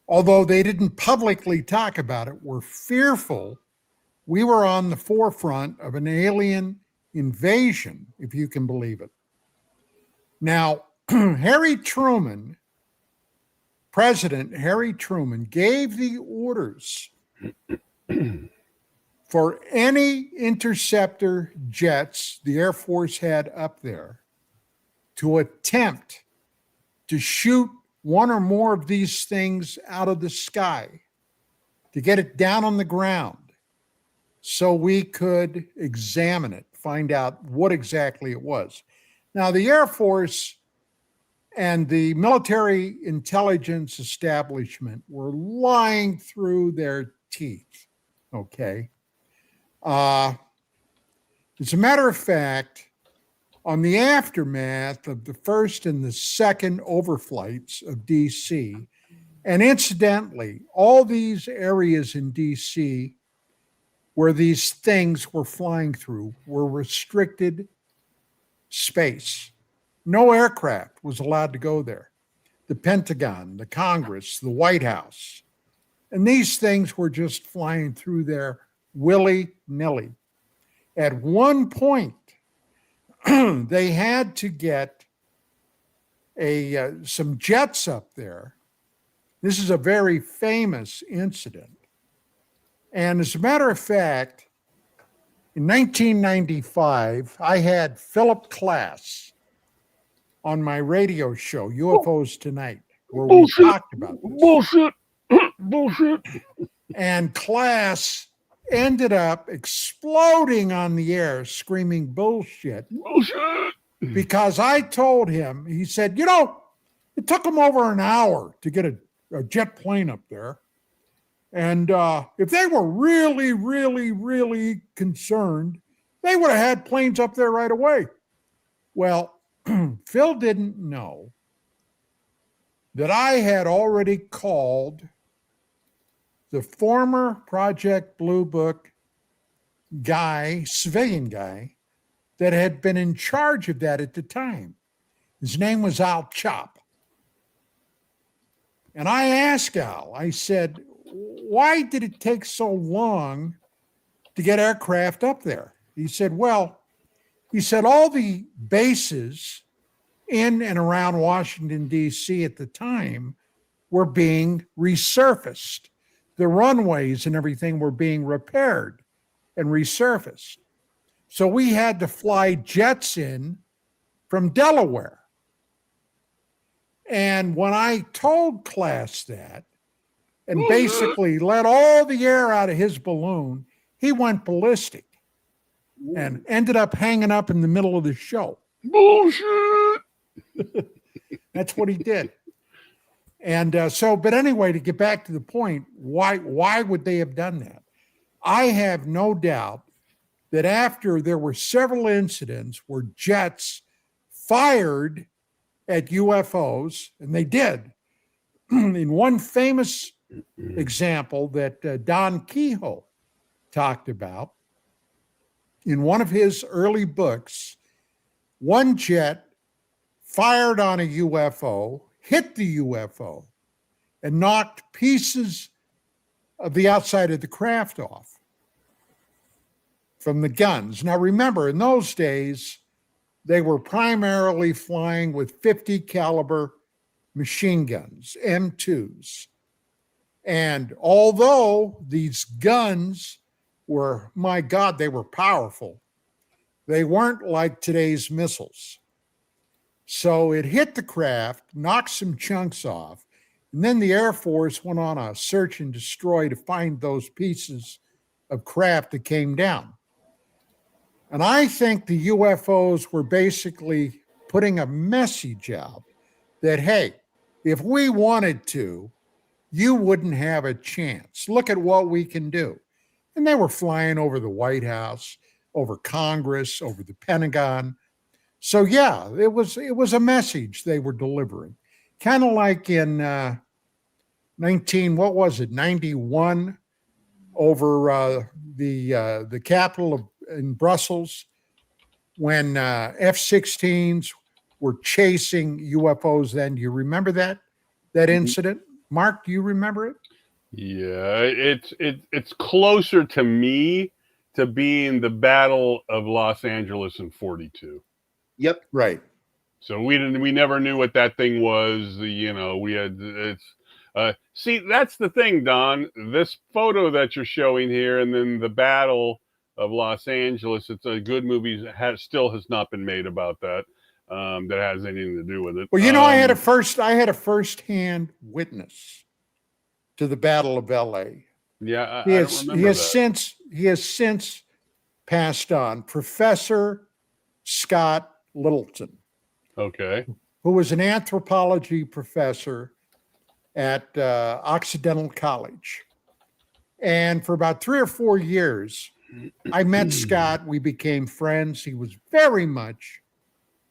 although they didn't publicly talk about it, were fearful we were on the forefront of an alien invasion, if you can believe it. Now, President Harry Truman gave the orders for any interceptor jets the Air Force had up there to attempt to shoot one or more of these things out of the sky, to get it down on the ground so we could examine it, find out what exactly it was. Now, the Air Force and the military intelligence establishment were lying through their teeth, okay? As a matter of fact, on the aftermath of the first and the second overflights of DC, and incidentally, all these areas in DC where these things were flying through were restricted space. No aircraft was allowed to go there. The Pentagon, the Congress, the White House, and these things were just flying through there willy-nilly. At one point, they had to get some jets up there. This is a very famous incident. And as a matter of fact, in 1995, I had Philip Klass on my radio show, UFOs Tonight, where we talked about this. Bullshit. And Klass ended up exploding on the air, screaming bullshit. Because I told him, he said, it took him over an hour to get a jet plane up there. And if they were really, really, really concerned, they would have had planes up there right away. Well, Phil didn't know that I had already called the former Project Blue Book guy, civilian guy, that had been in charge of that at the time. His name was Al Chop. And I asked Al, I said, why did it take so long to get aircraft up there? He said, all the bases in and around Washington, D.C. at the time were being resurfaced. The runways and everything were being repaired and resurfaced. So we had to fly jets in from Delaware. And when I told class that, and basically let all the air out of his balloon, he went ballistic and ended up hanging up in the middle of the show. Bullshit. That's what he did. And but anyway, to get back to the point, why would they have done that? I have no doubt that after there were several incidents where jets fired at UFOs, and they did, in one famous example that Don Kehoe talked about in one of his early books, one jet fired on a UFO, hit the UFO, and knocked pieces of the outside of the craft off from the guns. Now, remember, in those days, they were primarily flying with 50 caliber machine guns, M2s. And although these guns were, my God, they were powerful, they weren't like today's missiles. So it hit the craft, knocked some chunks off, and then the Air Force went on a search and destroy to find those pieces of craft that came down. And I think the UFOs were basically putting a message out that, hey, if we wanted to, you wouldn't have a chance. Look at what we can do. And they were flying over the White House, over Congress, over the Pentagon. So yeah, it was a message they were delivering. Kind of like in 91 over the Capitol in Brussels, when F-16s were chasing UFOs then. Do you remember that incident? Mark, do you remember it? Yeah, it's closer to me to being the Battle of Los Angeles in 42. Yep. Right. So we never knew what that thing was. We had see, that's the thing, Don. This photo that you're showing here, and then the Battle of Los Angeles. It's a good movie. Still has not been made about that. That has anything to do with it. Well, I had a first-hand witness to the Battle of L.A. Yeah, He I has don't remember that. He has since passed on. Professor Scott Littleton, Okay. who was an anthropology professor at Occidental College. And for about 3 or 4 years, I met Scott. We became friends. He was very much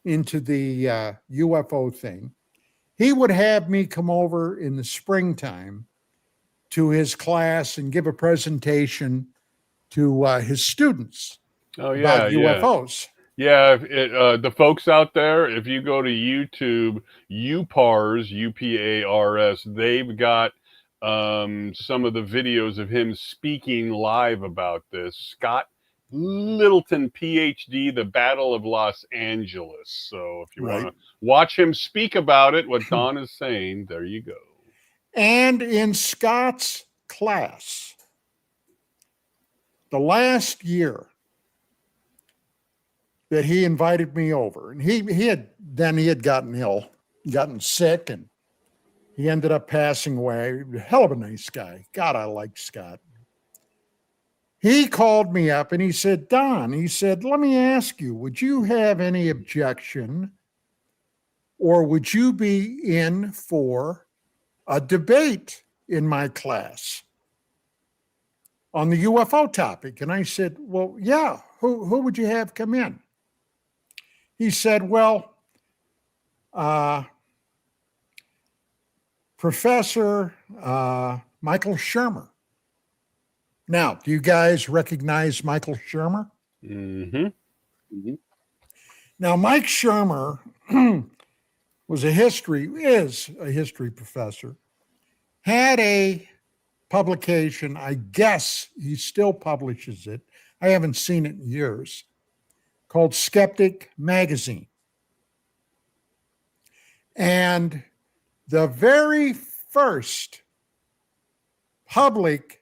into the UFO thing. He would have me come over in the springtime to his class and give a presentation to his students about UFOs. Yeah, the folks out there, if you go to YouTube, UPARS, UPARS, they've got some of the videos of him speaking live about this. Scott Littleton, PhD, the Battle of Los Angeles. So if you want to watch him speak about it, what Don is saying, there you go. And in Scott's class, the last year that he invited me over, and he had gotten ill, gotten sick, and he ended up passing away. Hell of a nice guy. God, I like Scott. He called me up and he said, Don, he said, let me ask you, would you have any objection, or would you be in for a debate in my class on the UFO topic? And I said, well, yeah, who would you have come in? He said, well, Professor Michael Shermer. Now, do you guys recognize Michael Shermer? Mm-hmm. Mm-hmm. Now, Mike Shermer is a history professor, had a publication, I guess he still publishes it, I haven't seen it in years, called Skeptic Magazine. And the very first public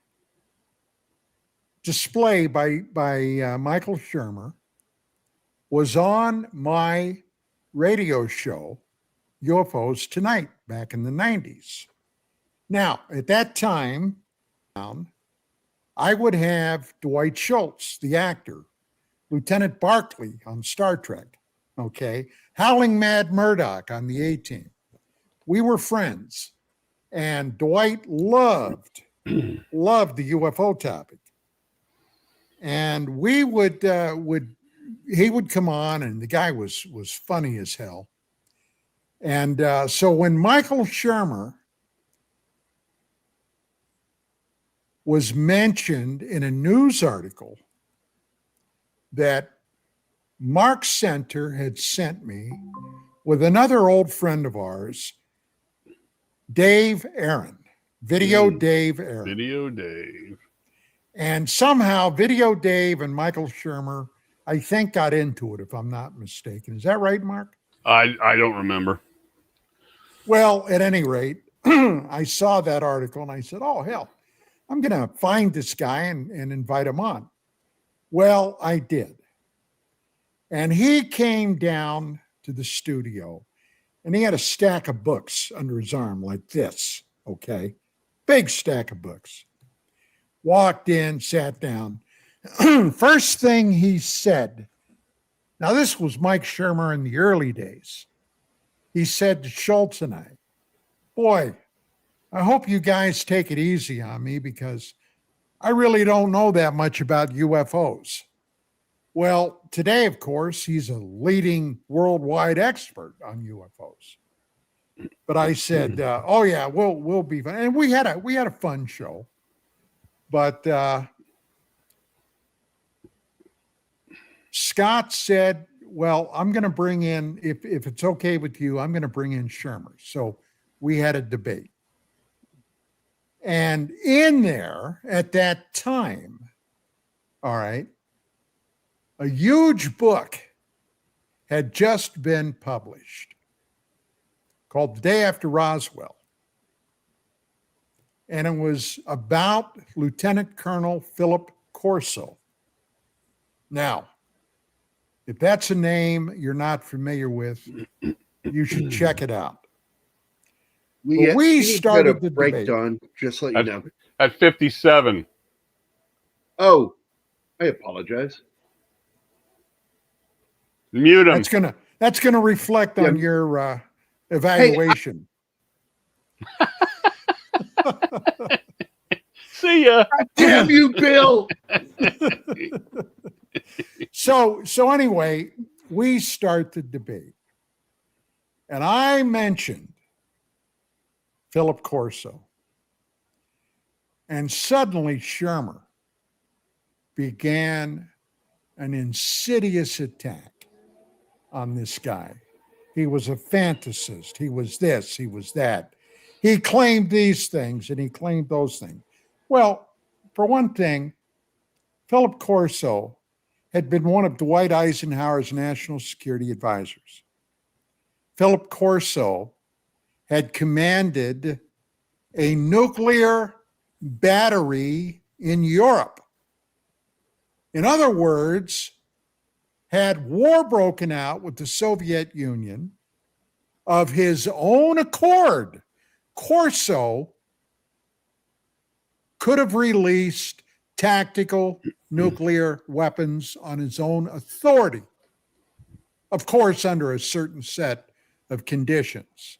display by Michael Shermer was on my radio show, UFOs Tonight, back in the 90s. Now, at that time, I would have Dwight Schultz, the actor, Lieutenant Barclay on Star Trek, okay, Howling Mad Murdoch on the A-Team. We were friends, and Dwight loved the UFO topic. And we he would come on, and the guy was funny as hell. And so when Michael Shermer was mentioned in a news article that Mark Center had sent me with another old friend of ours, Dave Aaron, Video Dave Aaron. Video Dave. And somehow Video Dave and Michael Shermer, I think, got into it, if I'm not mistaken. Is that right, Mark? I don't remember. Well, at any rate, I saw that article and I said, oh, hell, I'm going to find this guy and invite him on. Well, I did. And he came down to the studio and he had a stack of books under his arm like this, okay? Big stack of books. Walked in, sat down. First thing he said, now this was Mike Shermer in the early days. He said to Schultz and I, boy, I hope you guys take it easy on me because I really don't know that much about UFOs. Well, today, of course, he's a leading worldwide expert on UFOs. But I said, oh yeah, we'll be fine. And we had a fun show. But Scott said, well, I'm going to bring in, if it's okay with you, I'm going to bring in Shermer. So we had a debate. And in there at that time, all right, a huge book had just been published called The Day After Roswell. And it was about Lieutenant Colonel Philip Corso. Now, if that's a name you're not familiar with, you should check it out. We started the debate. Don, just let you know. At 57. Oh, I apologize. Mute him. That's gonna reflect on your evaluation. See ya. Damn you, Bill. So anyway, we start the debate. And I mentioned Philip Corso. And suddenly Shermer began an insidious attack on this guy. He was a fantasist. He was this, he was that. He claimed these things and he claimed those things. Well, for one thing, Philip Corso had been one of Dwight Eisenhower's national security advisors. Philip Corso had commanded a nuclear battery in Europe. In other words, had war broken out with the Soviet Union of his own accord, Corso could have released tactical nuclear weapons on his own authority, of course, under a certain set of conditions.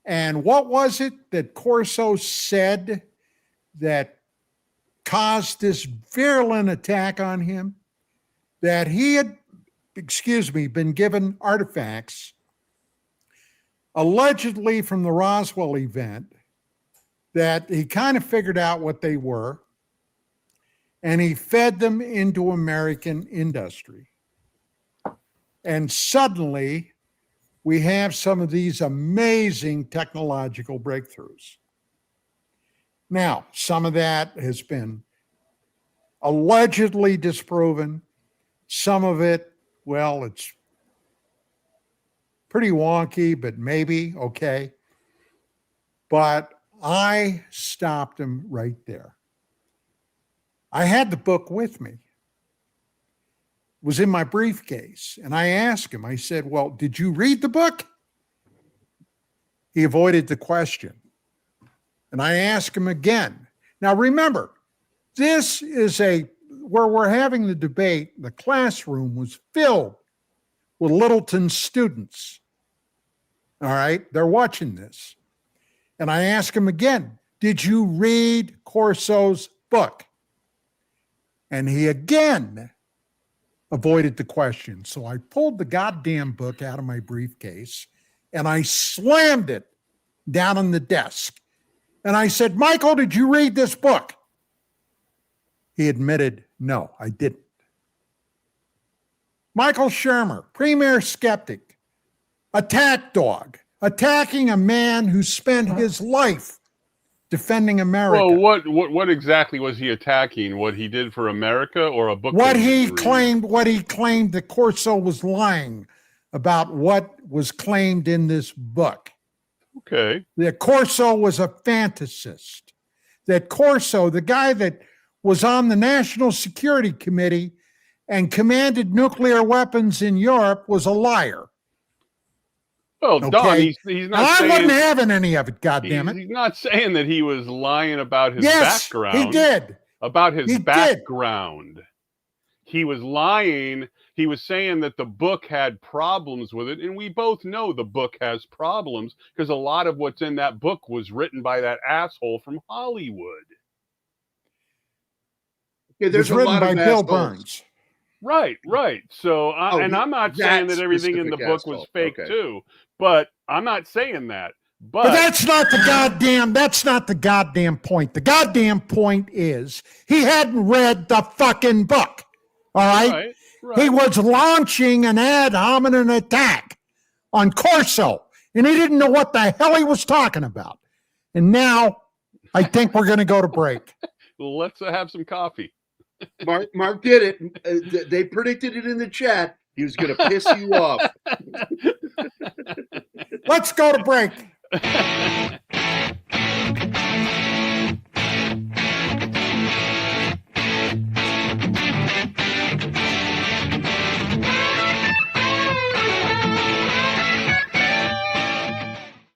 And what was it that Corso said that caused this virulent attack on him? That he had, been given artifacts allegedly from the Roswell event, that he kind of figured out what they were, and he fed them into American industry. And suddenly, we have some of these amazing technological breakthroughs. Now, some of that has been allegedly disproven. Some of it, well, it's pretty wonky, but maybe, okay. But I stopped him right there. I had the book with me. was in my briefcase. And I asked him, I said, well, did you read the book? He avoided the question. And I asked him again. Now, remember, this is where we're having the debate. The classroom was filled with Littleton students. All right, they're watching this. And I asked him again, did you read Corso's book? And he again avoided the question. So I pulled the goddamn book out of my briefcase and I slammed it down on the desk. And I said, Michael, did you read this book? He admitted, no, I didn't. Michael Shermer, premier skeptic, attack dog, attacking a man who spent his life defending America. Well, what exactly was he attacking? What he did for America, or a book? What he claimed that Corso was lying about what was claimed in this book. Okay. That Corso was a fantasist. That Corso, the guy that was on the National Security Committee and commanded nuclear weapons in Europe, was a liar. Well, okay? Don, he's not saying... I wasn't having any of it, goddammit. He's not saying that he was lying about his background. He did. About his background. He was lying. He was saying that the book had problems with it, and we both know the book has problems because a lot of what's in that book was written by that asshole from Hollywood. Yeah, there's it was written by Bill Burns. Right. So, and I'm not saying that everything in the book was fake too, but I'm not saying that. But that's not the goddamn point. The goddamn point is he hadn't read the fucking book. All right? Right. He was launching an ad hominem attack on Corso, and he didn't know what the hell he was talking about. And now I think we're going to go to break. Let's have some coffee. Mark did it. They predicted it in the chat. He was going to piss you off. Let's go to break.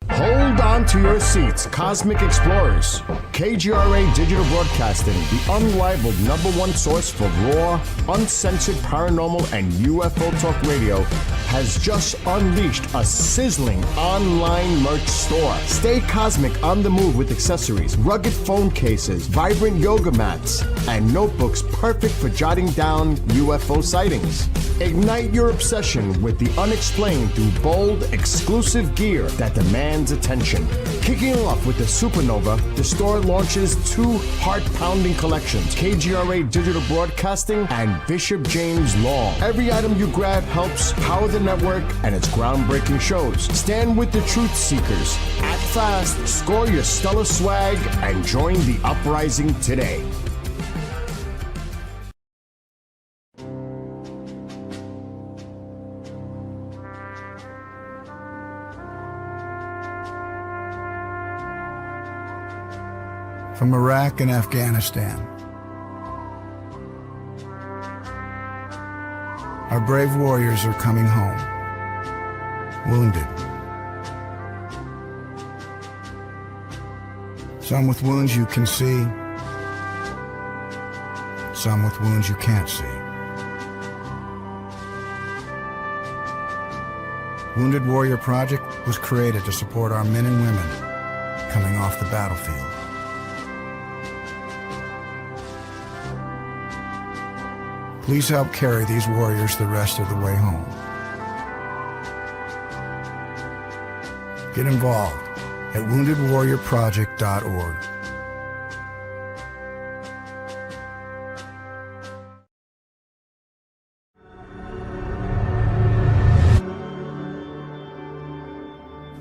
Hold on to your seats, Cosmic Explorers. KGRA Digital Broadcasting, the unrivaled #1 source for raw, uncensored paranormal and UFO talk radio, has just unleashed a sizzling online merch store. Stay cosmic on the move with accessories, rugged phone cases, vibrant yoga mats, and notebooks perfect for jotting down UFO sightings. Ignite your obsession with the unexplained through bold, exclusive gear that demands attention. Kicking off with the Supernova, the store launches 2 heart-pounding collections, KGRA Digital Broadcasting and Bishop James Long. Every item you grab helps power the network and its groundbreaking shows. Stand with the truth seekers. Act fast, score your stellar swag, and join the uprising today. From Iraq and Afghanistan, our brave warriors are coming home, wounded. Some with wounds you can see, some with wounds you can't see. Wounded Warrior Project was created to support our men and women coming off the battlefield. Please help carry these warriors the rest of the way home. Get involved at woundedwarriorproject.org.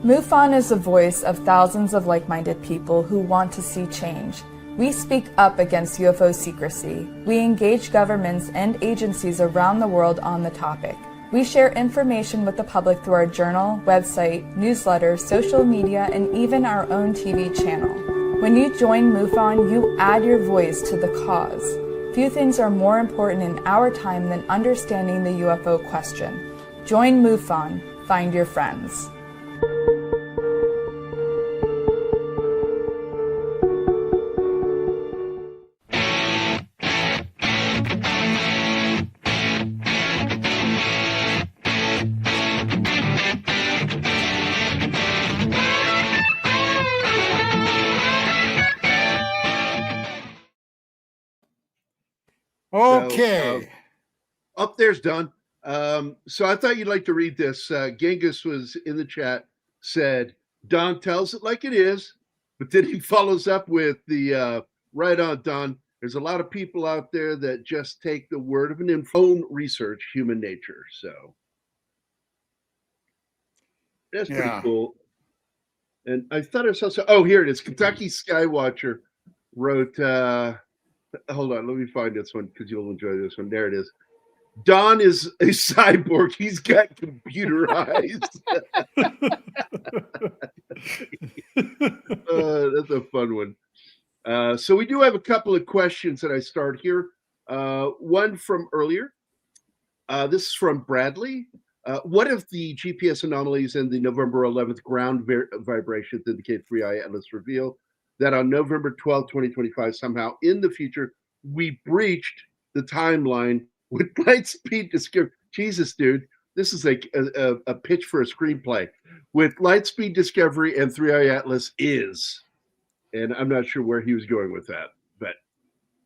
MUFON is the voice of thousands of like-minded people who want to see change. We speak up against UFO secrecy. We engage governments and agencies around the world on the topic. We share information with the public through our journal, website, newsletter, social media, and even our own TV channel. When you join MUFON, you add your voice to the cause. Few things are more important in our time than understanding the UFO question. Join MUFON. Find your friends. Okay. Up there's Don. So I thought you'd like to read this. Genghis was in the chat, said, Don tells it like it is, but then he follows up with the right on, Don. There's a lot of people out there that just take the word of an own research human nature. So that's pretty cool. And I thought I saw here it is. Kentucky Skywatcher wrote, hold on, let me find this one because you'll enjoy this one. There it is. Don is a cyborg. He's got computer eyes. That's a fun one. So we do have a couple of questions that I start here. One from earlier. This is from Bradley. What if the GPS anomalies and the November 11th ground vibrations indicate 3i Atlas reveal that on November 12th, 2025, somehow in the future, we breached the timeline with light speed discovery? Jesus, dude, this is like a pitch for a screenplay. With light speed discovery and 3i Atlas is, and I'm not sure where he was going with that, but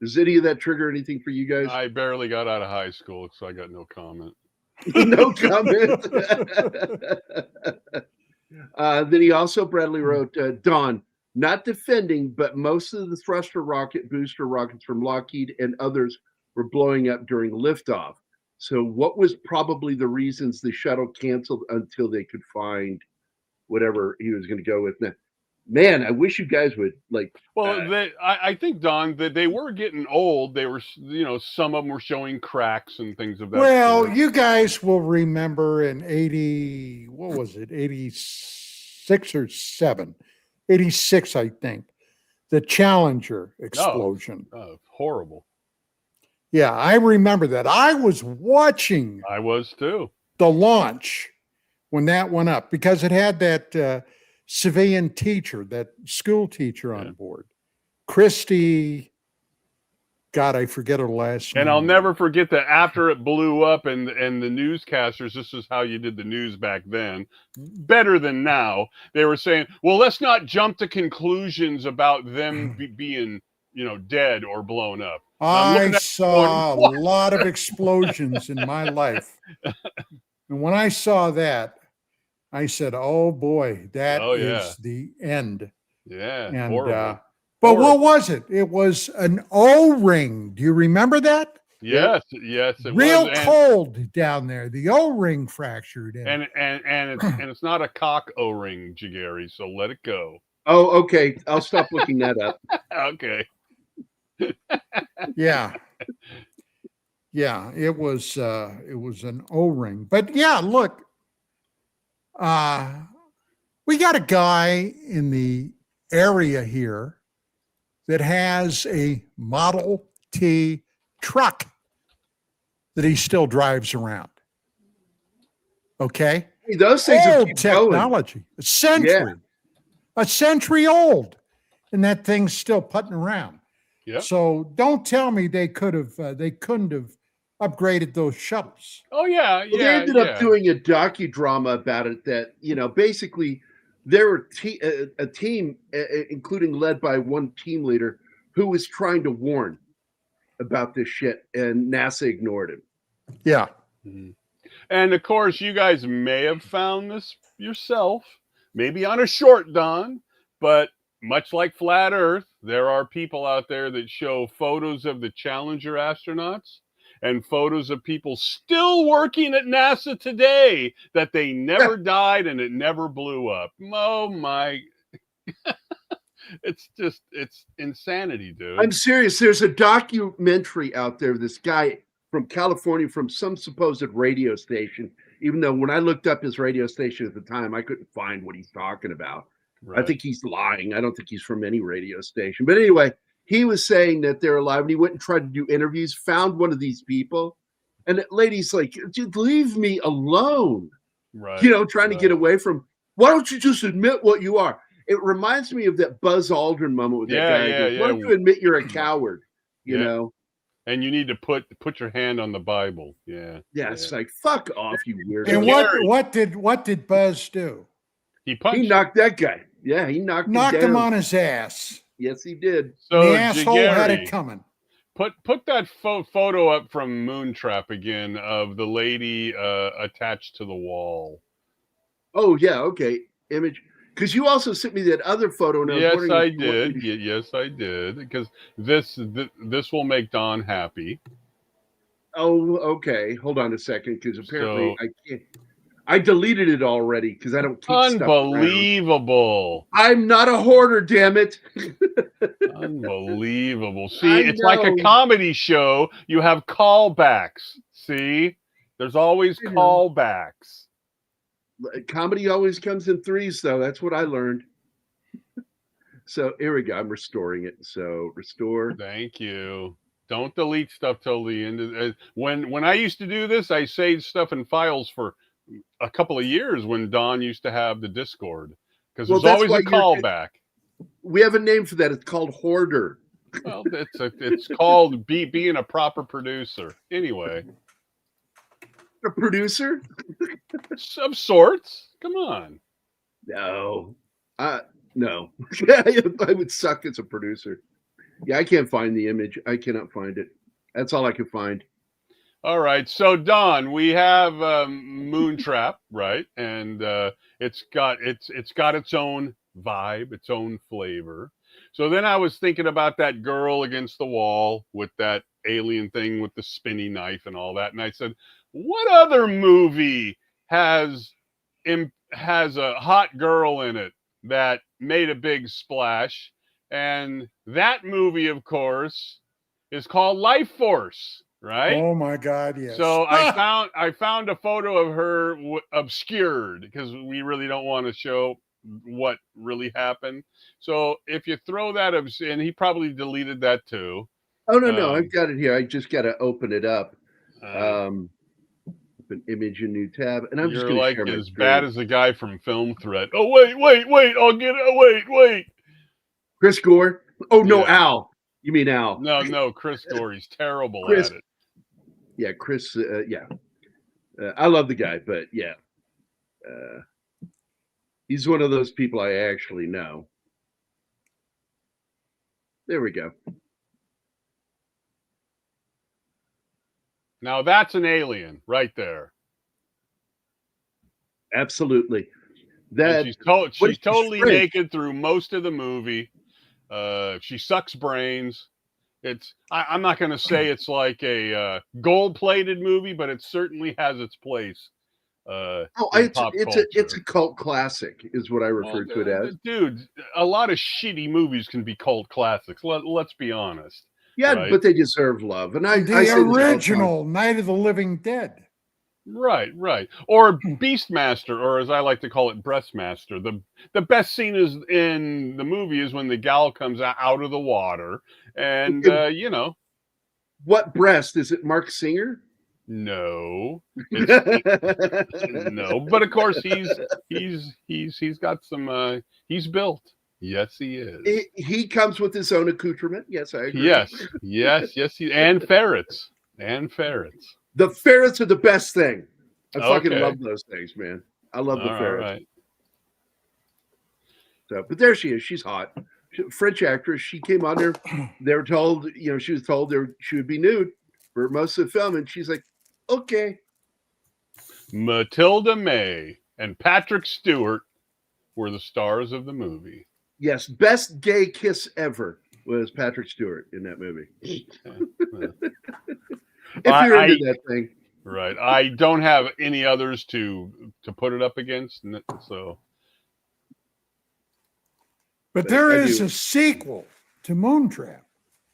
does any of that trigger anything for you guys? I barely got out of high school, so I got no comment. No comment. Then he also, Bradley wrote, Don, not defending, but most of the thruster rocket booster rockets from Lockheed and others were blowing up during liftoff. So what was probably the reasons the shuttle canceled until they could find whatever he was going to go with? Now, man, I wish you guys would like. Well, I think, Don, that they were getting old. They were, some of them were showing cracks and things of that sort. You guys will remember in 86 or 7, 86, I think, the Challenger explosion. Horrible. Yeah, I remember that. I was watching. I was too. The launch when that went up because it had that civilian teacher, that school teacher on board. Christy, God, I forget her last name. And I'll never forget that after it blew up and the newscasters, this is how you did the news back then, better than now. They were saying, well, let's not jump to conclusions about them being, dead or blown up. I saw a lot of explosions in my life. And when I saw that, I said, oh boy, that is the end. Yeah. And horrible. But what was it? It was an O-ring. Do you remember that? Yes, it Real was. cold down there. The O-ring fractured. And it's not a cock O-ring, Gerry, so let it go. Oh, okay. I'll stop looking that up. Okay. Yeah, it was an O-ring. But yeah, look, we got a guy in the area here that has a Model T truck that he still drives around. Okay, hey, those things old technology, a century old, and that thing's still putting around. Yep. So don't tell me they couldn't have upgraded those shuttles. Oh yeah, well, they ended up doing a docudrama about it. That basically there were a team, including led by one team leader, who was trying to warn about this shit, and NASA ignored him. Yeah. Mm-hmm. And of course, you guys may have found this yourself, maybe on a short, Don, but much like Flat Earth, there are people out there that show photos of the Challenger astronauts and photos of people still working at NASA today that they never died and it never blew up. Oh my. It's insanity, dude. I'm serious. There's a documentary out there. This guy from California, from some supposed radio station, even though when I looked up his radio station at the time, I couldn't find what he's talking about. Right. I think he's lying. I don't think he's from any radio station. But anyway, he was saying that they're alive, and he went and tried to do interviews, found one of these people, and the lady's like, "Dude, leave me alone." Right. Trying to get away from, why don't you just admit what you are? It reminds me of that Buzz Aldrin moment with that guy. Why don't you admit you're a coward? You know? And you need to put your hand on the Bible. Yeah. Yeah, it's like, fuck off, you weirdo. And what did Buzz do? He knocked that guy. Yeah, he knocked him on his ass. Yes, he did. So the asshole had it coming. Put that photo up from Moontrap again of the lady attached to the wall. Oh yeah, okay. Image, because you also sent me that other photo. And Yes, I did. Yes, I did. Because this will make Don happy. Oh, okay. Hold on a second, because apparently I can't. I deleted it already because I don't keep Unbelievable. Stuff around. I'm not a hoarder, damn it. Unbelievable. See, it's like a comedy show. You have callbacks. See? There's always callbacks. Comedy always comes in threes, though. That's what I learned. So here we go. I'm restoring it. So restore. Thank you. Don't delete stuff till the end. When I used to do this, I saved stuff in files for a couple of years when Don used to have the Discord, because there's always a callback. We have a name for that. It's called hoarder. Well, it's called being a proper producer. Anyway, a producer of sorts. Come on. No, no. I would suck as a producer. Yeah, I can't find the image. I cannot find it. That's all I can find. All right, so Don, we have Moontrap, right? And it's got its own vibe, its own flavor. So then I was thinking about that girl against the wall with that alien thing with the spinny knife and all that, and I said, what other movie has a hot girl in it that made a big splash? And that movie, of course, is called Life Force. Right? Oh my God! Yes. So I found a photo of her obscured because we really don't want to show what really happened. So if you throw that and he probably deleted that too. Oh no, I've got it here. I just got to open it up. Open image, a new tab, and I'm just going to like share my as screen. bad as the guy from Film Threat. Oh wait! I'll get it. Wait! Chris Gore. Oh no, Al. You mean Al? No, Chris Gore. He's terrible at it. Yeah, Chris. I love the guy, but yeah, he's one of those people I actually know. There we go. Now that's an alien right there. Absolutely. She's totally naked through most of the movie. She sucks brains. I'm not going to say it's like a gold-plated movie, but it certainly has its place. It's a cult classic, is what I refer to it as. Dude, a lot of shitty movies can be cult classics. Let's be honest. Yeah, right? But they deserve love. And the original Night of the Living Dead. Right. Or Beastmaster, or as I like to call it, Breastmaster. The best scene is in the movie is when the gal comes out of the water, and What breast is it? Mark Singer? No, no. But of course he's got some. He's built. Yes, he is. He comes with his own accoutrement. Yes, I agree. Yes. And ferrets. The ferrets are the best thing. I fucking love those things, man. I love the ferrets. Right. So, but there she is. She's hot. French actress. She came on there. They were told, she was told she would be nude for most of the film, and she's like, okay. Matilda May and Patrick Stewart were the stars of the movie. Yes, best gay kiss ever was Patrick Stewart in that movie. If you're into that thing. Right. I don't have any others to put it up against, so. But there is a sequel to Moontrap.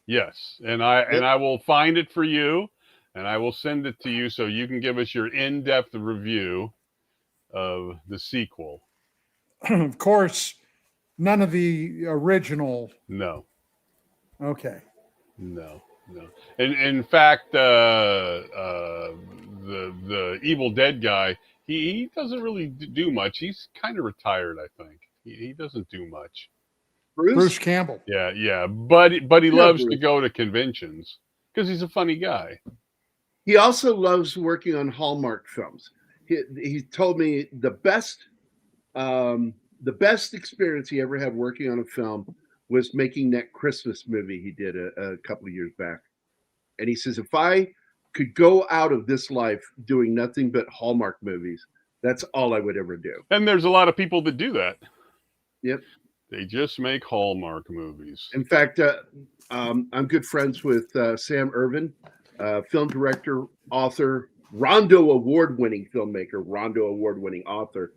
Yes, and I will find it for you, and I will send it to you so you can give us your in-depth review of the sequel. Of course, none of the original. No. Okay. No. And in fact, the Evil Dead guy, he doesn't really do much. He's kind of retired, I think. He doesn't do much. Bruce Campbell. Yeah. But he loves to go to conventions because he's a funny guy. He also loves working on Hallmark films. He told me the best experience he ever had working on a film was making that Christmas movie he did a couple of years back. And he says, if I could go out of this life doing nothing but Hallmark movies, that's all I would ever do. And there's a lot of people that do that. Yep. They just make Hallmark movies. In fact, I'm good friends with Sam Irvin, film director, author, Rondo award-winning filmmaker, Rondo award-winning author.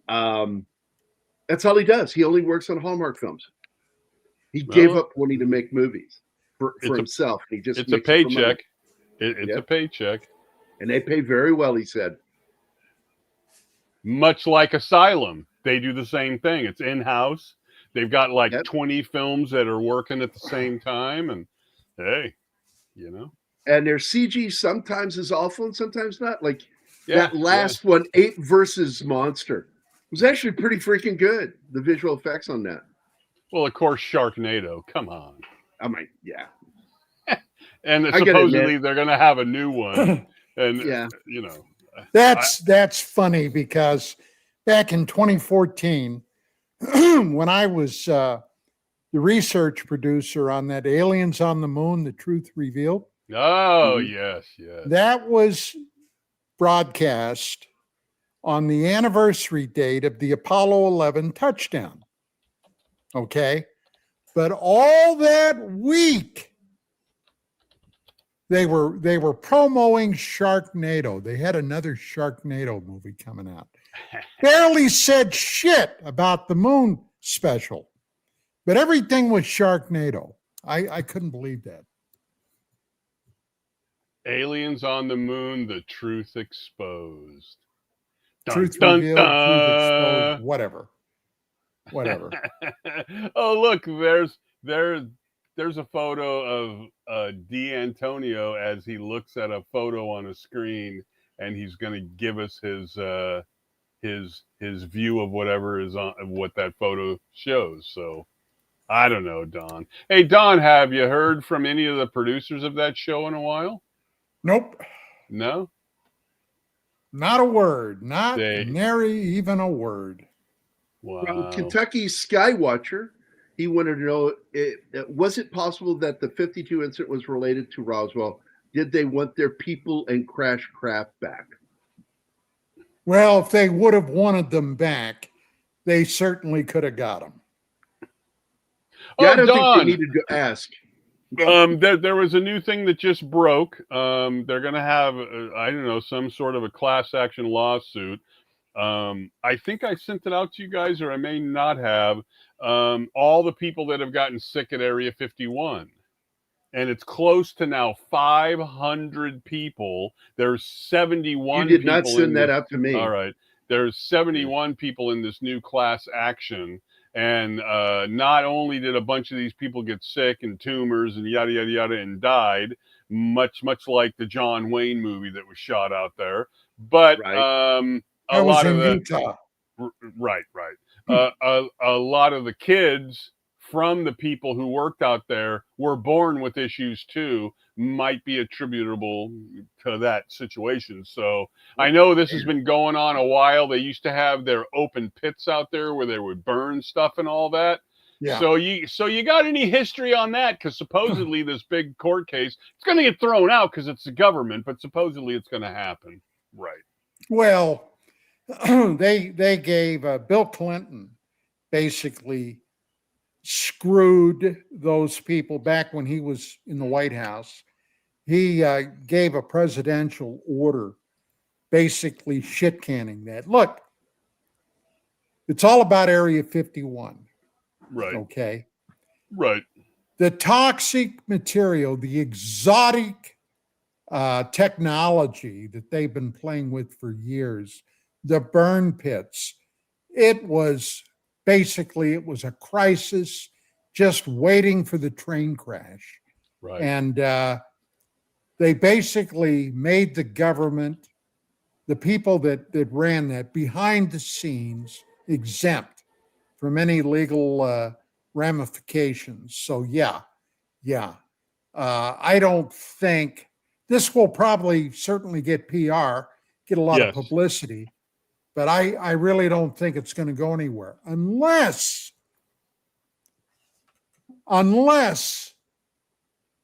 That's all he does. He only works on Hallmark films. He gave up wanting to make movies for himself. He just it's a paycheck. It's a paycheck. And they pay very well, he said. Much like Asylum. They do the same thing. It's in-house. They've got 20 films that are working at the same time. And hey, And their CG sometimes is awful and sometimes not. Like that last one, Ape versus Monster, was actually pretty freaking good. The visual effects on that. Well, of course, Sharknado. Come on. I mean, yeah. And supposedly they're going to have a new one. And, That's funny because back in 2014, when I was the research producer on that Aliens on the Moon, The Truth Revealed. Oh, yes. That was broadcast on the anniversary date of the Apollo 11 touchdown. Okay. But all that week, they were promoting Sharknado. They had another Sharknado movie coming out. Barely said shit about the moon special, but everything was Sharknado. I couldn't believe that. Aliens on the Moon, The Truth Exposed. Truth revealed, truth exposed, whatever. Oh, look, there's a photo of D'Antonio as he looks at a photo on a screen, and he's going to give us his view of whatever is on what that photo shows. So I don't know, Don. Hey, Don, have you heard from any of the producers of that show in a while? Nope. No? Not a word. Not nary even a word. Wow. From Kentucky Skywatcher, he wanted to know, was it possible that the 52 incident was related to Roswell? Did they want their people and crash craft back? Well, if they would have wanted them back, they certainly could have got them. Yeah, I don't think they needed to ask. There was a new thing that just broke. They're going to have, I don't know, some sort of a class action lawsuit. I think I sent it out to you guys, or I may not have. All the people that have gotten sick at Area 51. And it's close to now 500 people. There's 71 people. You did not send that out to me. All right. There's 71 people in this new class action. And not only did a bunch of these people get sick and tumors and yada, yada, yada, and died, much like the John Wayne movie that was shot out there, but a lot of the Utah. Right. A lot of the kids from the people who worked out there were born with issues too, might be attributable to that situation. So I know this has been going on a while. They used to have their open pits out there where they would burn stuff and all that. Yeah. So you got any history on that? Because supposedly this big court case, it's going to get thrown out because it's the government, but supposedly it's going to happen. Right. Well, they gave Bill Clinton basically screwed those people back when he was in the White House. He gave a presidential order basically shit canning that. Look, it's all about Area 51. Right. Okay. Right. The toxic material, the exotic technology that they've been playing with for years, the burn pits, it was a crisis just waiting for the train crash. Right. And they basically made the government, the people that ran that behind the scenes, exempt from any legal ramifications. So yeah. I don't think this will probably certainly get PR, get a lot of publicity, but I really don't think it's going to go anywhere unless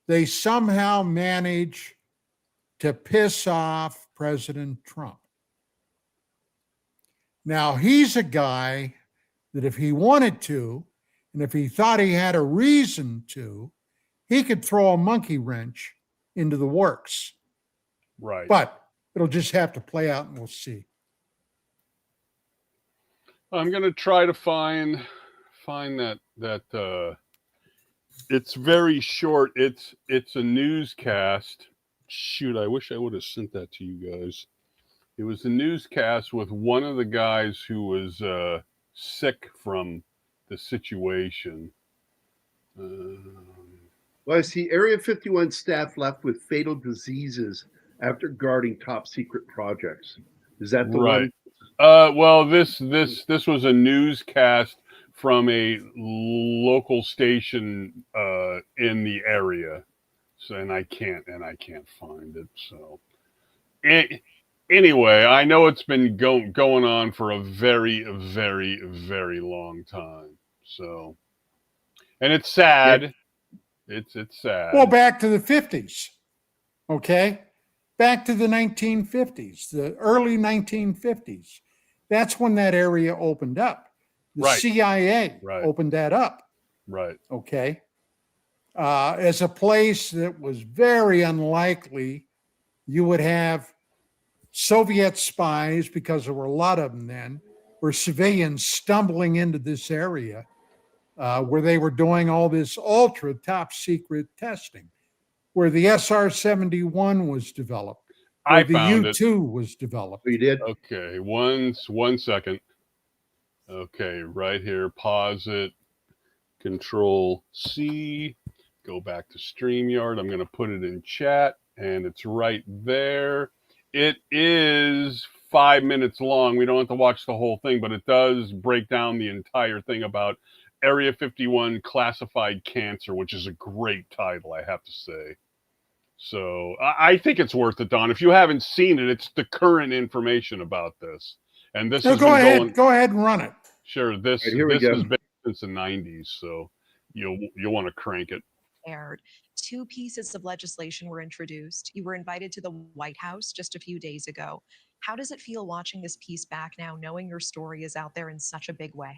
they somehow manage to piss off President Trump. Now, he's a guy that if he wanted to, and if he thought he had a reason to, he could throw a monkey wrench into the works. Right. But it'll just have to play out and we'll see. I'm going to try to find that it's very short. It's a newscast. Shoot, I wish I would have sent that to you guys. It was a newscast with one of the guys who was sick from the situation. Well, I see Area 51 staff left with fatal diseases after guarding top secret projects. Is that the right? one? Well, this was a newscast from a local station in the area. So, and I can't find it. So, anyway, I know it's been going on for a very, very, very long time. So, and it's sad. Yep. It's sad. Well, back to the 50s. Okay. Back to the 1950s, the early 1950s. That's when that area opened up. The CIA opened that up. Right. Okay. As a place that was very unlikely you would have Soviet spies, because there were a lot of them then, or civilians stumbling into this area where they were doing all this ultra top secret testing, where the SR-71 was developed, where the U-2 was developed. You did? Okay, one second. Okay, right here, pause it, Control C, go back to StreamYard. I'm going to put it in chat, and it's right there. It is 5 minutes long. We don't have to watch the whole thing, but it does break down the entire thing about Area 51 Classified Cancer, which is a great title, I have to say. So I think it's worth it, Don. If you haven't seen it, it's the current information about this. And this is go ahead and run it. Sure. This has been since the 90s, so you'll want to crank it. Two pieces of legislation were introduced. You were invited to the White House just a few days ago. How does it feel watching this piece back now, knowing your story is out there in such a big way?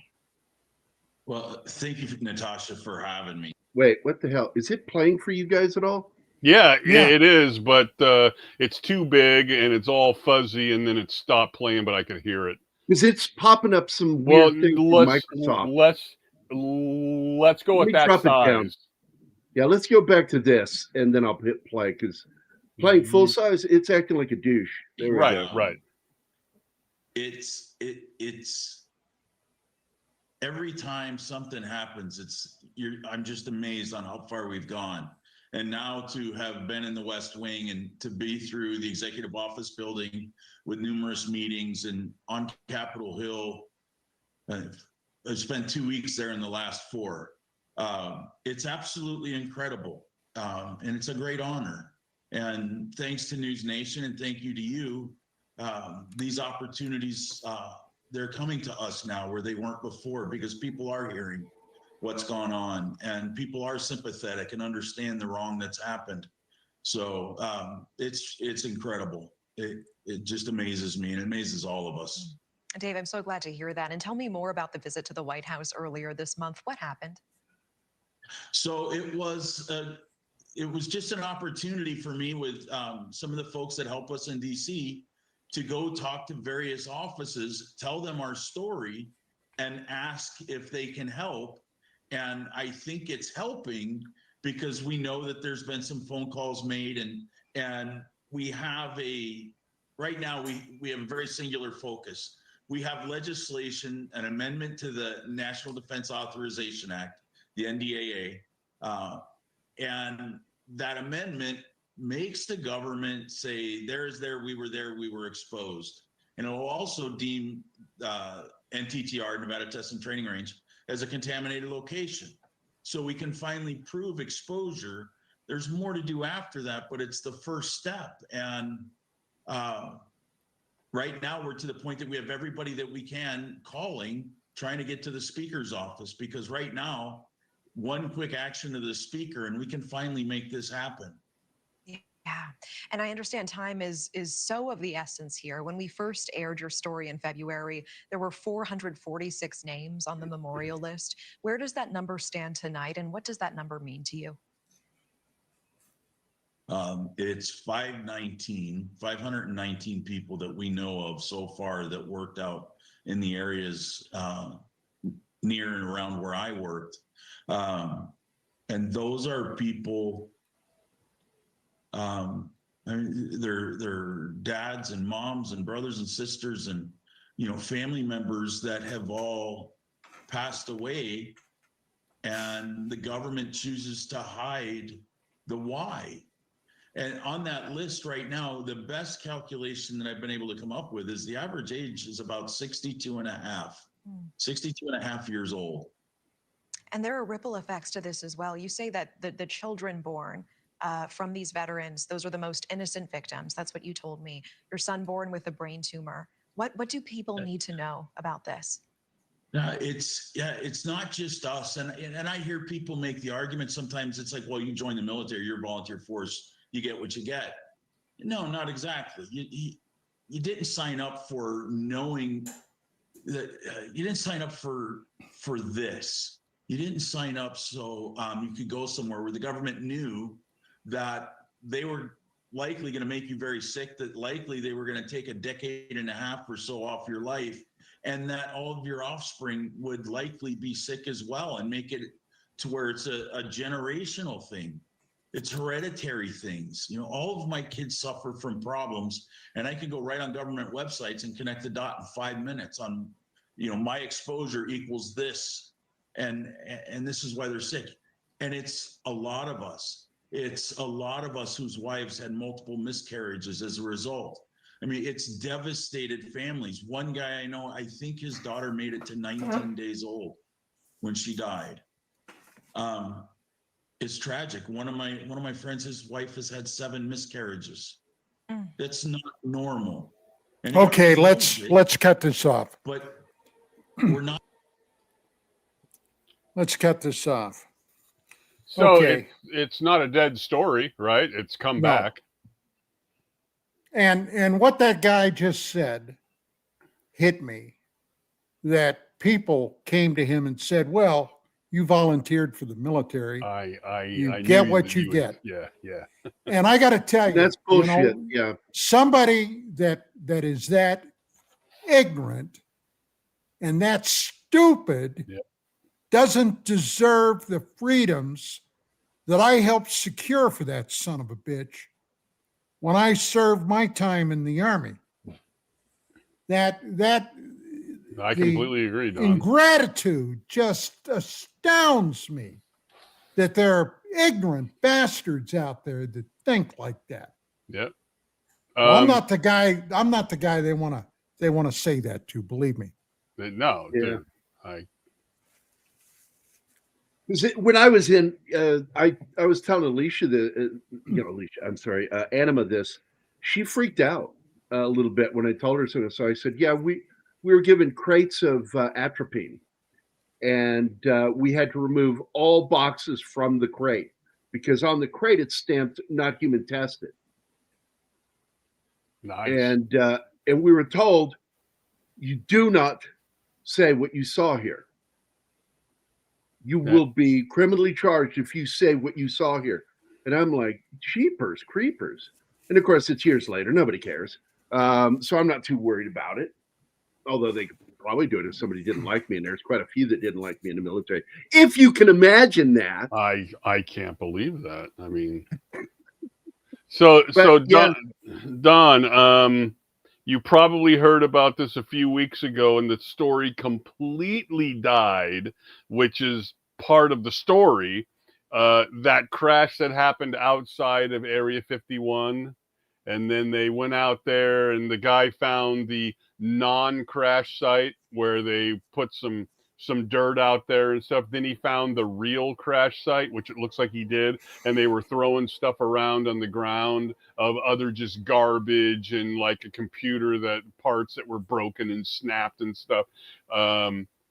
Well, thank you, Natasha, for having me. Wait, what the hell? Is it playing for you guys at all? Yeah, it is, but it's too big and it's all fuzzy, and then it stopped playing, but I could hear it. Because it's popping up some weird things from Microsoft. Let's go with that size. Yeah, let's go back to this, and then I'll hit play, because playing full size, it's acting like a douche. Right. It's every time something happens, I'm just amazed on how far we've gone. And now to have been in the West Wing and to be through the executive office building with numerous meetings and on Capitol Hill, I spent 2 weeks there in the last 4. It's absolutely incredible. And it's a great honor. And thanks to News Nation and thank you to you, these opportunities, they're coming to us now where they weren't before, because people are hearing what's gone on and people are sympathetic and understand the wrong that's happened. So it's incredible. It just amazes me and it amazes all of us. Dave, I'm so glad to hear that. And tell me more about the visit to the White House earlier this month. What happened? So it was just an opportunity for me with some of the folks that help us in DC to go talk to various offices, tell them our story, and ask if they can help. And I think it's helping because we know that there's been some phone calls made, and we have right now we have a very singular focus. We have legislation, an amendment to the National Defense Authorization Act the NDAA. And that amendment makes the government say, we were exposed. And it will also deem NTTR, Nevada Test and Training Range, as a contaminated location. So we can finally prove exposure. There's more to do after that, but it's the first step. And right now we're to the point that we have everybody that we can calling, trying to get to the speaker's office, because right now, one quick action to the speaker and we can finally make this happen. Yeah. And I understand time is so of the essence here. When we first aired your story in February, there were 446 names on the memorial list. Where does that number stand tonight, and what does that number mean to you? It's 519 people that we know of so far that worked out in the areas near and around where I worked. And those are people, they're dads and moms and brothers and sisters and, family members that have all passed away, and the government chooses to hide the why. And on that list right now, the best calculation that I've been able to come up with is the average age is about 62 and a half years old. And there are ripple effects to this as well. You say that the children born from these veterans, those are the most innocent victims. That's what you told me. Your son born with a brain tumor. What do people need to know about this? It's not just us. And I hear people make the argument sometimes. It's like, well, you join the military, you're a volunteer force, you get what you get. No, not exactly. You didn't sign up for knowing that. You didn't sign up for this. You didn't sign up so you could go somewhere where the government knew that they were likely going to make you very sick, that likely they were going to take a decade and a half or so off your life, and that all of your offspring would likely be sick as well, and make it to where it's a generational thing. It's hereditary things. All of my kids suffer from problems, and I can go right on government websites and connect the dot in 5 minutes on, my exposure equals this. And this is why they're sick. And it's a lot of us. It's a lot of us whose wives had multiple miscarriages as a result. I mean, it's devastated families. One guy I know, I think his daughter made it to 19 days old when she died. It's tragic. One of my friends, his wife has had 7 miscarriages. That's not normal. And okay, let's cut this off. But we're not. Let's cut this off. So okay. It's not a dead story, right? It's come back. And what that guy just said hit me, that people came to him and said, well, you volunteered for the military. I get what you get. Yeah. And I got to tell you, that's bullshit. Yeah. Somebody that is that ignorant and that stupid doesn't deserve the freedoms that I helped secure for that son of a bitch when I served my time in the Army. That I completely agree, Don. Ingratitude just astounds me, that there are ignorant bastards out there that think like that. Yep. Well, I'm not the guy they want to say that to, believe me. No, yeah. Dude, when I was in, I was telling Alicia Anima this. She freaked out a little bit when I told her so. So I said, yeah, we were given crates of atropine, and we had to remove all boxes from the crate because on the crate it's stamped not human tested. Nice. And we were told, you do not say what you saw here. You will be criminally charged if you say what you saw here. And I'm like, jeepers creepers. And of course, it's years later. Nobody cares. So I'm not too worried about it. Although they could probably do it if somebody didn't like me. And there's quite a few that didn't like me in the military. If you can imagine that. I can't believe that. I mean, Don, you probably heard about this a few weeks ago, and the story completely died, which is part of the story. That crash that happened outside of Area 51. And then they went out there and the guy found the non-crash site where they put some dirt out there and stuff. Then he found the real crash site, which it looks like he did. And they were throwing stuff around on the ground of other just garbage and like a computer parts that were broken and snapped and stuff.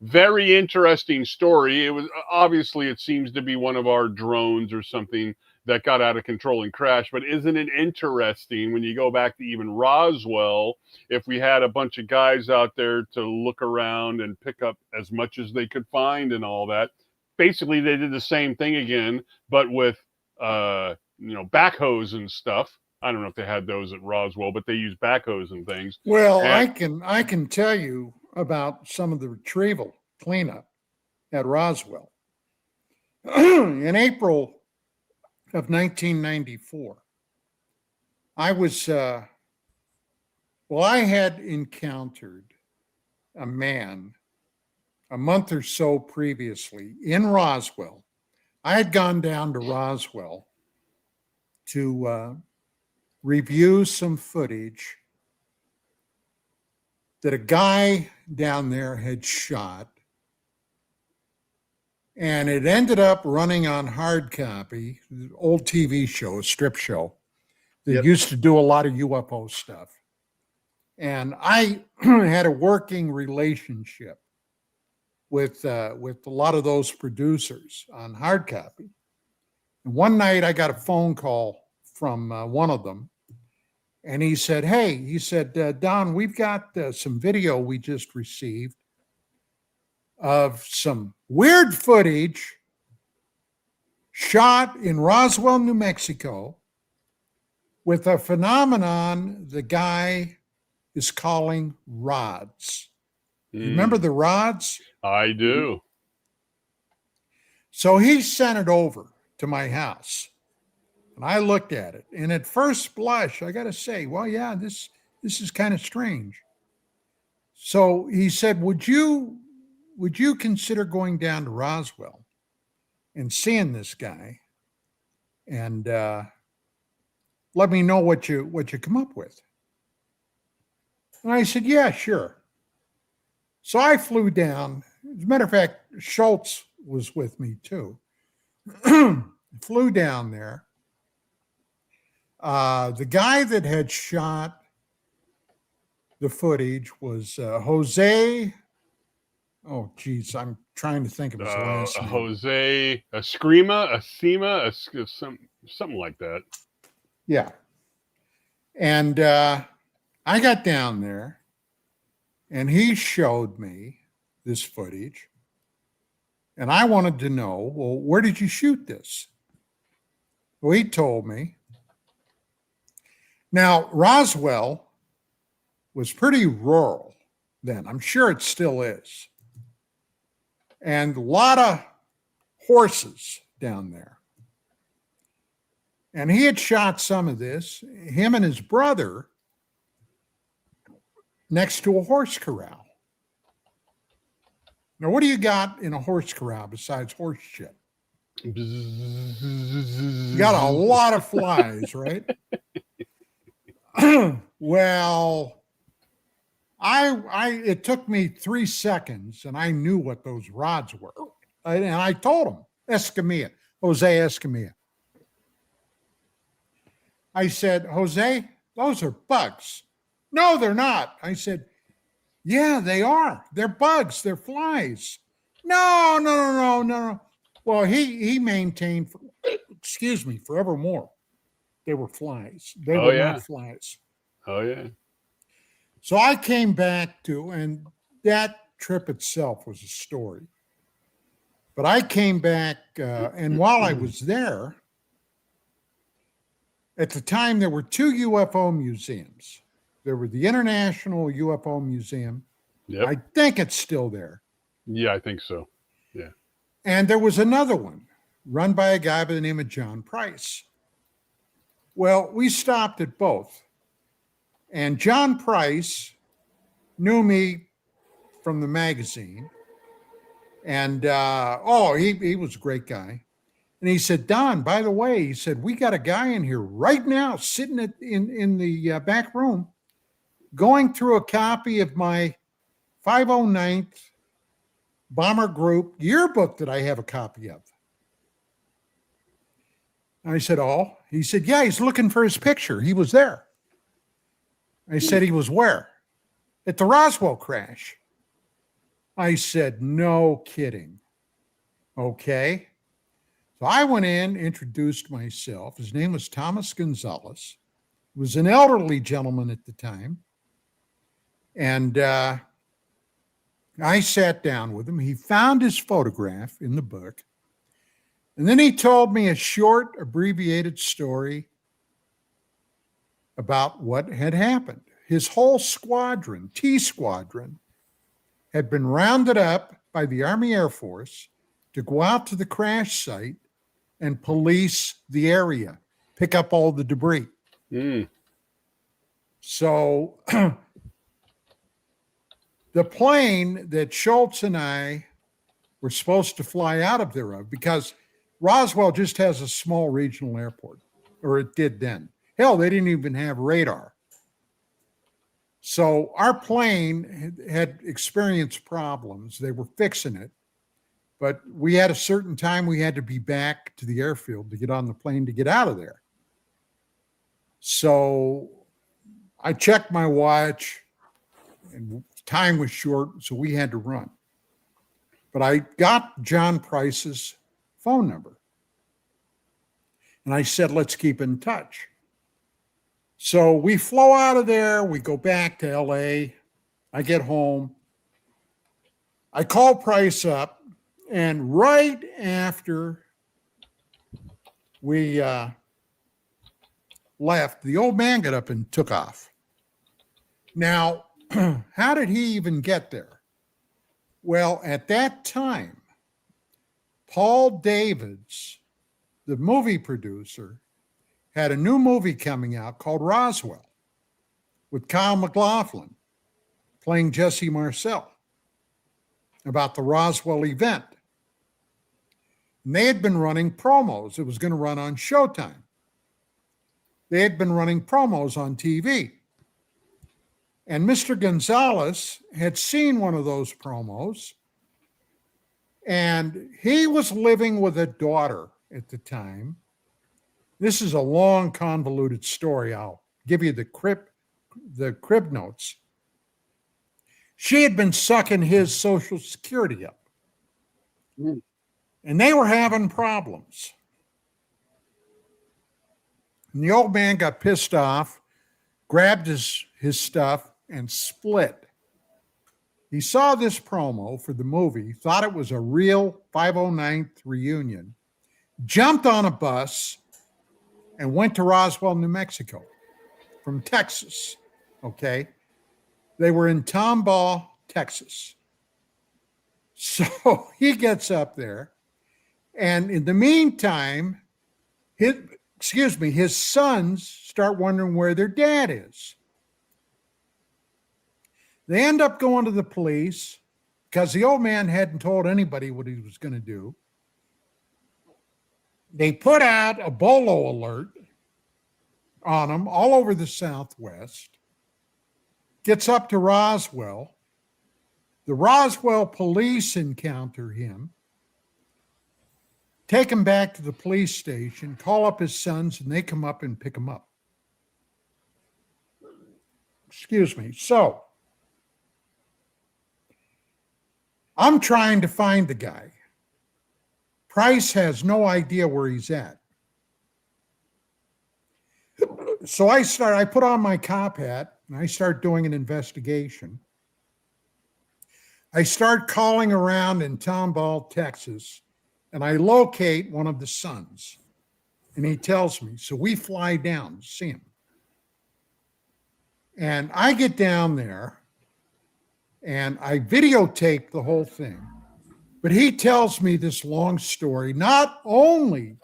Very interesting story. It was obviously, it seems to be one of our drones or something that got out of control and crashed. But isn't it interesting when you go back to even Roswell, if we had a bunch of guys out there to look around and pick up as much as they could find and all that, basically they did the same thing again, but with, backhoes and stuff. I don't know if they had those at Roswell, but they use backhoes and things. Well, I can tell you about some of the retrieval cleanup at Roswell. In April of 1994, I had encountered a man a month or so previously in Roswell. I had gone down to Roswell to review some footage that a guy down there had shot, and it ended up running on hard copy, old TV show, a strip show that used to do a lot of UFO stuff. And I had a working relationship with a lot of those producers on hard copy. And one night I got a phone call from one of them, and he said, Don, we've got some video we just received of some weird footage shot in Roswell, New Mexico, with a phenomenon the guy is calling rods. You remember the rods? I do. So he sent it over to my house, and I looked at it. And at first blush, I got to say, well, yeah, this is kind of strange. So he said, would you consider going down to Roswell and seeing this guy and let me know what you come up with? And I said, yeah, sure. So I flew down. As a matter of fact, Schultz was with me too. Flew down there. The guy that had shot the footage was Jose. Oh, geez, I'm trying to think of his last name. Jose Escima, something like that. Yeah. And I got down there, and he showed me this footage, and I wanted to know, well, where did you shoot this? Well, he told me. Now, Roswell was pretty rural then. I'm sure it still is. And a lot of horses down there. And he had shot some of this, him and his brother, next to a horse corral. Now, what do you got in a horse corral besides horse shit? You got a lot of flies, right? Well, it took me 3 seconds, and I knew what those rods were. And I told him, Jose Escamilla. I said, Jose, those are bugs. No, they're not. I said, yeah, they are. They're bugs. They're flies. No. Well, he maintained, forevermore. They were flies. They were not flies. Oh, yeah. So I came back and that trip itself was a story. But I came back, and while I was there, at the time, there were 2 UFO museums. There were the International UFO Museum. Yep. I think it's still there. Yeah, I think so. Yeah. And there was another one run by a guy by the name of John Price. Well, we stopped at both. And John Price knew me from the magazine. And he was a great guy. And he said, Don, by the way, he said, we got a guy in here right now sitting in the back room going through a copy of my 509th Bomber Group yearbook that I have a copy of. I said, oh. He said, yeah, he's looking for his picture. He was there. I said, he was where? At the Roswell crash. I said, no kidding. Okay. So I went in, introduced myself. His name was Thomas Gonzalez. He was an elderly gentleman at the time. And I sat down with him. He found his photograph in the book. And then he told me a short, abbreviated story about what had happened. His whole squadron, T Squadron, had been rounded up by the Army Air Force to go out to the crash site and police the area, pick up all the debris. So the plane that Schultz and I were supposed to fly out of there, because Roswell just has a small regional airport, or it did then. Hell, they didn't even have radar. So our plane had experienced problems. They were fixing it, but we had a certain time we had to be back to the airfield to get on the plane to get out of there. So I checked my watch, and time was short, so we had to run. But I got John Price's phone number. And I said, let's keep in touch. So we flow out of there. We go back to LA. I get home. I call Price up. And right after we left, the old man got up and took off. Now, how did he even get there? Well, at that time, Paul Davids, the movie producer, had a new movie coming out called Roswell with Kyle MacLachlan playing Jesse Marcel about the Roswell event. And they had been running promos. It was going to run on Showtime. They had been running promos on TV. And Mr. Gonzalez had seen one of those promos. And he was living with a daughter at the time. This is a long, convoluted story. I'll give you the crib notes. She had been sucking his Social Security up. And they were having problems. And the old man got pissed off, grabbed his stuff, and split. He saw this promo for the movie, thought it was a real 509th reunion, jumped on a bus, and went to Roswell, New Mexico from Texas, okay? They were in Tomball, Texas. So he gets up there, and in the meantime, his sons start wondering where their dad is. They end up going to the police because the old man hadn't told anybody what he was going to do. They put out a bolo alert on him all over the Southwest. Gets up to Roswell. The Roswell police encounter him, take him back to the police station, call up his sons, and they come up and pick him up. Excuse me. So I'm trying to find the guy. Price has no idea where he's at. So I put on my cop hat and I start doing an investigation. I start calling around in Tomball, Texas, and I locate one of the sons. And he tells me, so we fly down to see him. And I get down there and I videotape the whole thing. But he tells me this long story. Not only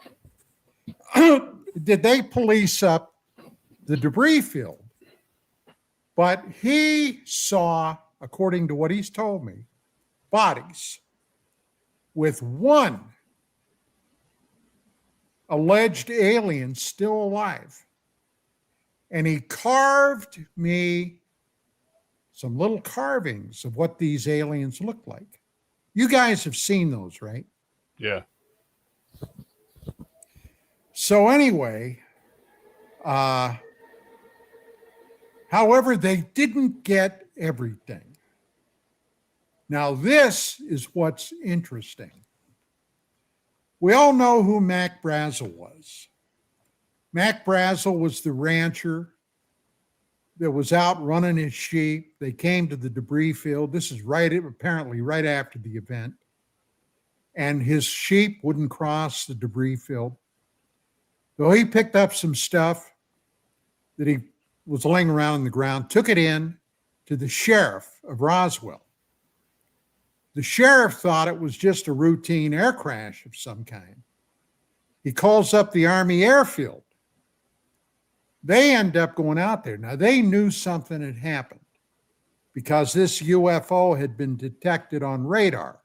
did they police up the debris field, but he saw, according to what he's told me, bodies with one alleged alien still alive. And he carved me some little carvings of what these aliens look like. You guys have seen those, right? Yeah. So anyway, however, they didn't get everything. Now, this is what's interesting. We all know who Mac Brazel was. Mac Brazel was the rancher that was out running his sheep. They came to the debris field. This is apparently right after the event. And his sheep wouldn't cross the debris field. So he picked up some stuff that he was laying around on the ground, took it in to the sheriff of Roswell. The sheriff thought it was just a routine air crash of some kind. He calls up the Army airfield. They end up going out there. Now, they knew something had happened because this UFO had been detected on radar.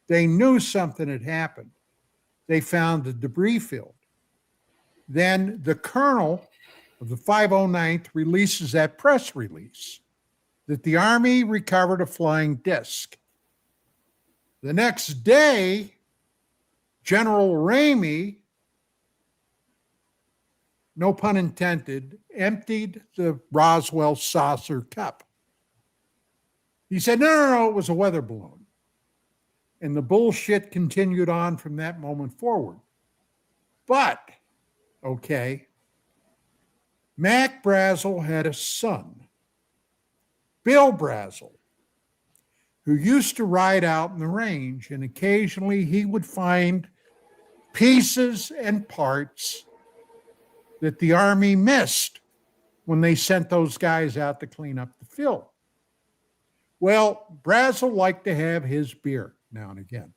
They knew something had happened. They found the debris field. Then the colonel of the 509th releases that press release that the Army recovered a flying disc. The next day, General Ramey, no pun intended, emptied the Roswell saucer cup. He said, no, it was a weather balloon. And the bullshit continued on from that moment forward. But, okay, Mac Brazel had a son, Bill Brazel, who used to ride out in the range, and occasionally he would find pieces and parts that the Army missed when they sent those guys out to clean up the field. Well, Brazel liked to have his beer now and again.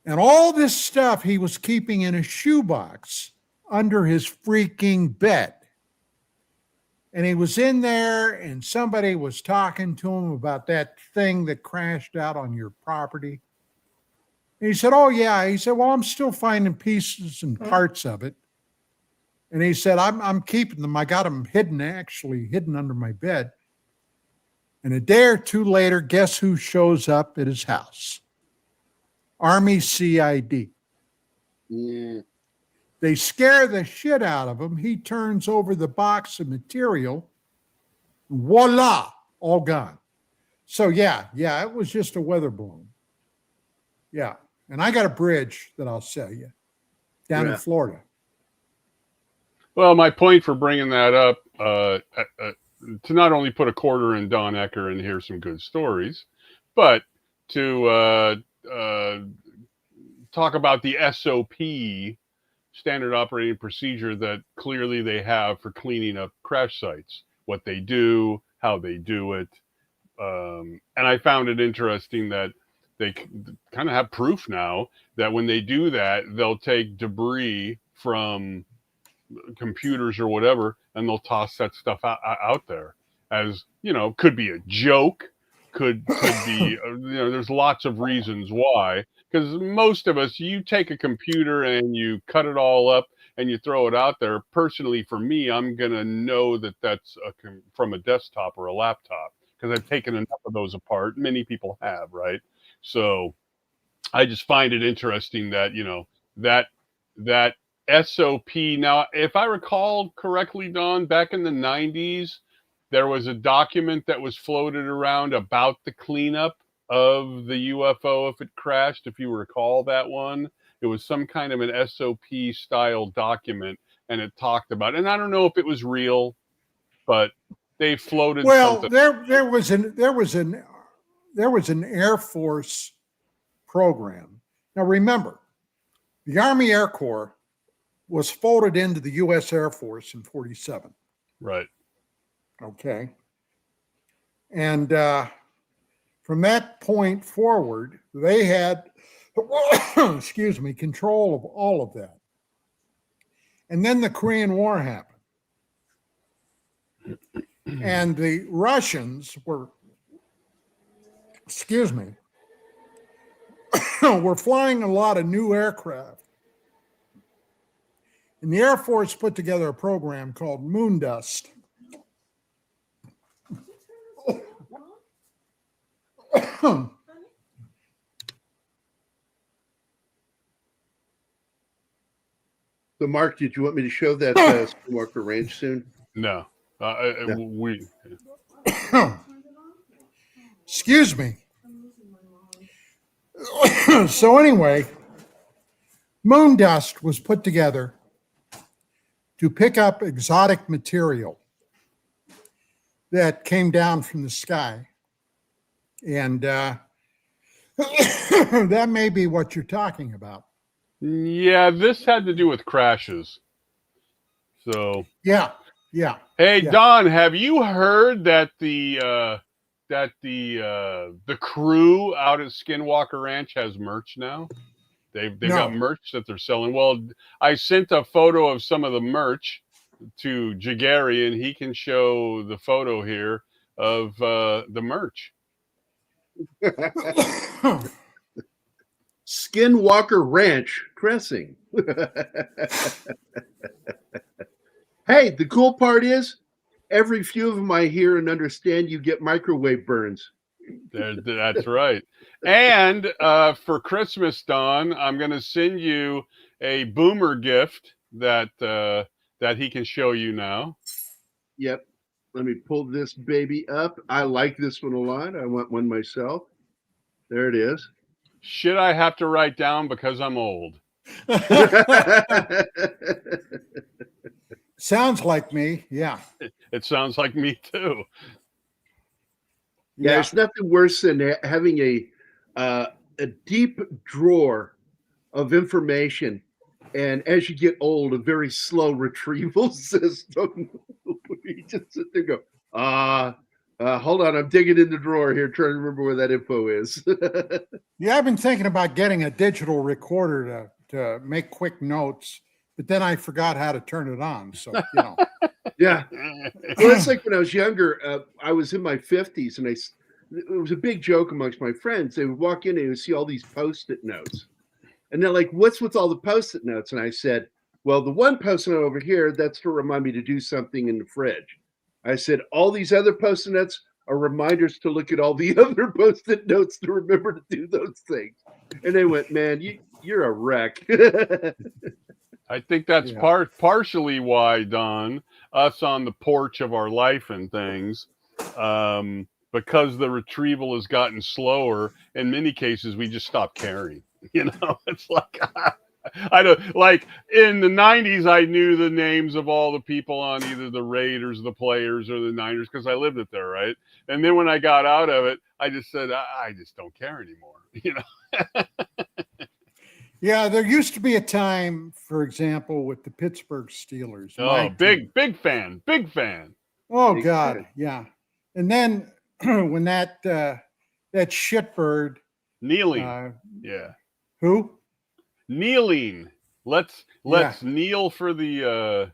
And all this stuff he was keeping in a shoebox under his freaking bed. And he was in there and somebody was talking to him about that thing that crashed out on your property. And he said, oh, yeah. He said, well, I'm still finding pieces and parts of it. And he said, I'm keeping them. I got them hidden under my bed. And a day or two later, guess who shows up at his house? Army CID. Yeah. They scare the shit out of him. He turns over the box of material. Voila, all gone. So yeah, it was just a weather balloon. Yeah, and I got a bridge that I'll sell you down in Florida. Well, my point for bringing that up, to not only put a quarter in Don Ecker and hear some good stories, but to talk about the SOP, standard operating procedure, that clearly they have for cleaning up crash sites, what they do, how they do it. And I found it interesting that they kind of have proof now that when they do that, they'll take debris from computers or whatever, and they'll toss that stuff out there as, could be a joke, could be, there's lots of reasons why. Because most of us, you take a computer and you cut it all up and you throw it out there. Personally, for me, I'm going to know that that's from a desktop or a laptop because I've taken enough of those apart. Many people have, right? So I just find it interesting that, that SOP. Now, if I recall correctly, Don, back in the 90s, there was a document that was floated around about the cleanup of the UFO if it crashed, if you recall that one. It was some kind of an SOP style document, and it talked about, and I don't know if it was real, but they floated something. There was an Air Force program. Now remember, the Army Air Corps was folded into the U.S. Air Force in 47. Right. Okay. And from that point forward, they had, control of all of that. And then the Korean War happened. And the Russians were, we're flying a lot of new aircraft. And the Air Force put together a program called Moon Dust. So, Mark, did you want me to show that Skinwalker Ranch soon? No. We. Excuse me. So anyway, Moon Dust was put together to pick up exotic material that came down from the sky. And that may be what you're talking about. Yeah, this had to do with crashes. So yeah. Hey, yeah. Don, have you heard that the crew out at Skinwalker Ranch has merch now? They've got merch that they're selling. Well, I sent a photo of some of the merch to Gerry, and he can show the photo here of the merch. Skinwalker Ranch dressing. Hey, the cool part is every few of them I hear and understand you get microwave burns. That's right. And for Christmas, Don, I'm going to send you a Boomer gift that he can show you now. Yep. Let me pull this baby up. I like this one a lot. I want one myself. There it is. Should I have to write down because I'm old? Sounds like me. Yeah. It sounds like me too. Yeah, there's nothing worse than having a deep drawer of information, and as you get old, a very slow retrieval system. You just sit there and go, hold on, I'm digging in the drawer here, trying to remember where that info is. Yeah, I've been thinking about getting a digital recorder to make quick notes, but then I forgot how to turn it on. So, Yeah. Well, it's like when I was younger, I was in my 50s, and it was a big joke amongst my friends. They would walk in and they would see all these Post-it notes. And they're like, what's with all the Post-it notes? And I said, well, the one Post-it note over here, that's to remind me to do something in the fridge. I said, all these other Post-it notes are reminders to look at all the other Post-it notes to remember to do those things. And they went, man, you're a wreck. I think that's partially why, Don, us on the porch of our life and things, because the retrieval has gotten slower, in many cases, we just stop caring. It's like, I don't, like in the 90s, I knew the names of all the people on either the Raiders, the Players, or the Niners, because I lived it there, right? And then when I got out of it, I just said, I just don't care anymore, Yeah, there used to be a time, for example, with the Pittsburgh Steelers. Oh, big fan. Oh, God, yeah. And then when that shitbird kneeling, who kneeling? Let's kneel for the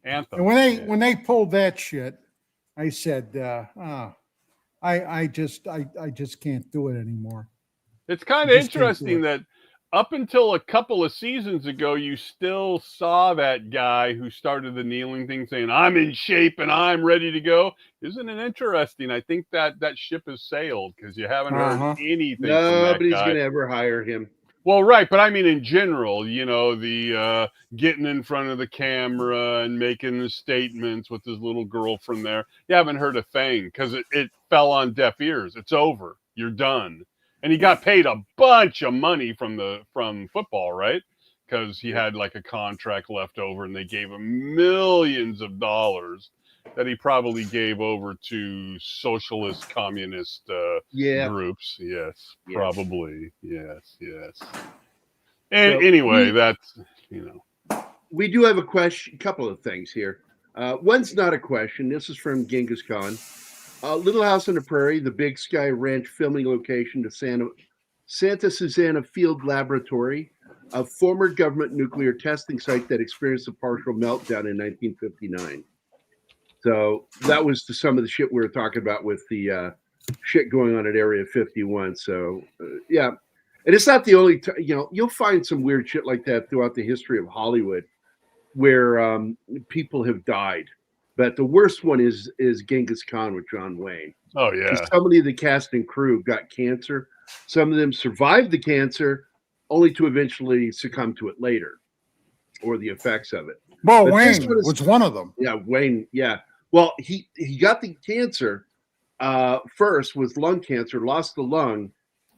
anthem. And when they pulled that shit, I said, I just can't do it anymore. It's kind of interesting that up until a couple of seasons ago, you still saw that guy who started the kneeling thing saying, I'm in shape and I'm ready to go. Isn't it interesting? I think that ship has sailed because you haven't heard anything from that guy. Nobody's going to ever hire him. Well, right. But I mean, in general, the getting in front of the camera and making the statements with his little girlfriend there. You haven't heard a thing because it fell on deaf ears. It's over. You're done. And he got paid a bunch of money from football, right? Because he had like a contract left over, and they gave him millions of dollars that he probably gave over to socialist, communist groups. Yes, probably. Yes. And so anyway, that's We do have a couple of things here. One's not a question. This is from Genghis Khan. Little House on the Prairie, the Big Sky Ranch filming location to Santa Susana Field Laboratory, a former government nuclear testing site that experienced a partial meltdown in 1959. So that was some of the shit we were talking about with the shit going on at Area 51. So, yeah. And it's not the only you'll find some weird shit like that throughout the history of Hollywood where people have died. But the worst one is Genghis Khan with John Wayne. Oh yeah. So many of the cast and crew got cancer. Some of them survived the cancer only to eventually succumb to it later or the effects of it. Well, Wayne was one of them. Yeah, Wayne. Yeah. Well, he got the cancer first with lung cancer, lost the lung,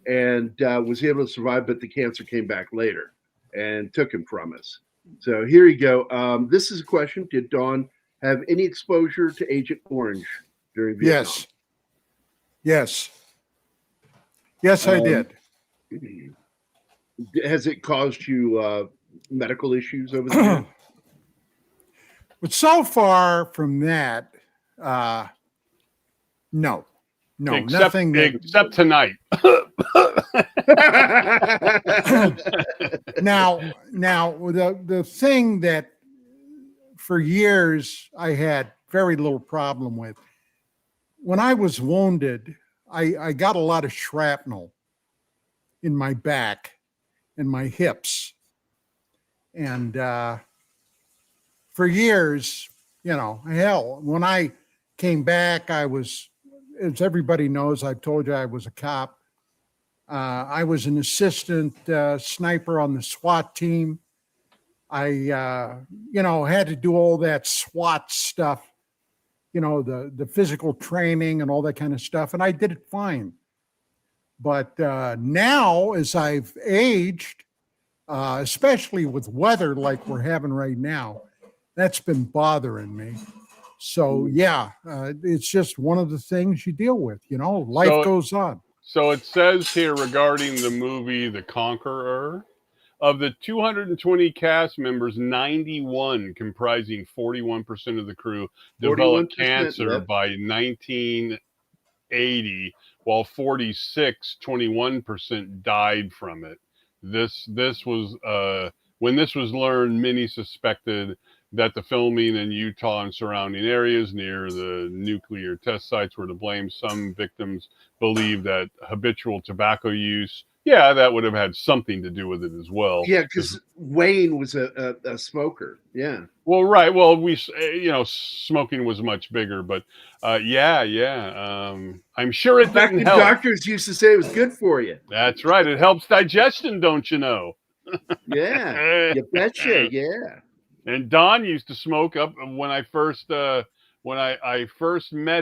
and was able to survive, but the cancer came back later and took him from us. So here you go. This is a question. Did Dawn have any exposure to Agent Orange during Vietnam? Yes, I did. Has it caused you medical issues over there? But so far from that, no, nothing. Except tonight. Now, the thing that for years I had very little problem with, when I was wounded, I got a lot of shrapnel in my back and my hips. And for years, hell, when I came back, I was, as everybody knows, I've told you I was a cop. I was an assistant sniper on the SWAT team. I, had to do all that SWAT stuff, the physical training and all that kind of stuff. And I did it fine. But now, as I've aged, especially with weather like we're having right now, that's been bothering me. So, it's just one of the things you deal with, life goes on. So it says here regarding the movie The Conqueror, of the 220 cast members, 91, comprising 41% of the crew, developed cancer by 1980, while 21% died from it. This was when this was learned, many suspected that the filming in Utah and surrounding areas near the nuclear test sites were to blame. Some victims believe that habitual tobacco use, that would have had something to do with it as well. Yeah, because Wayne was a smoker. Yeah. Well, right. Well, smoking was much bigger, but I'm sure it didn't help. Doctors used to say it was good for you. That's right. It helps digestion, don't you know? Yeah, you betcha. Yeah. And Don used to smoke up when I first met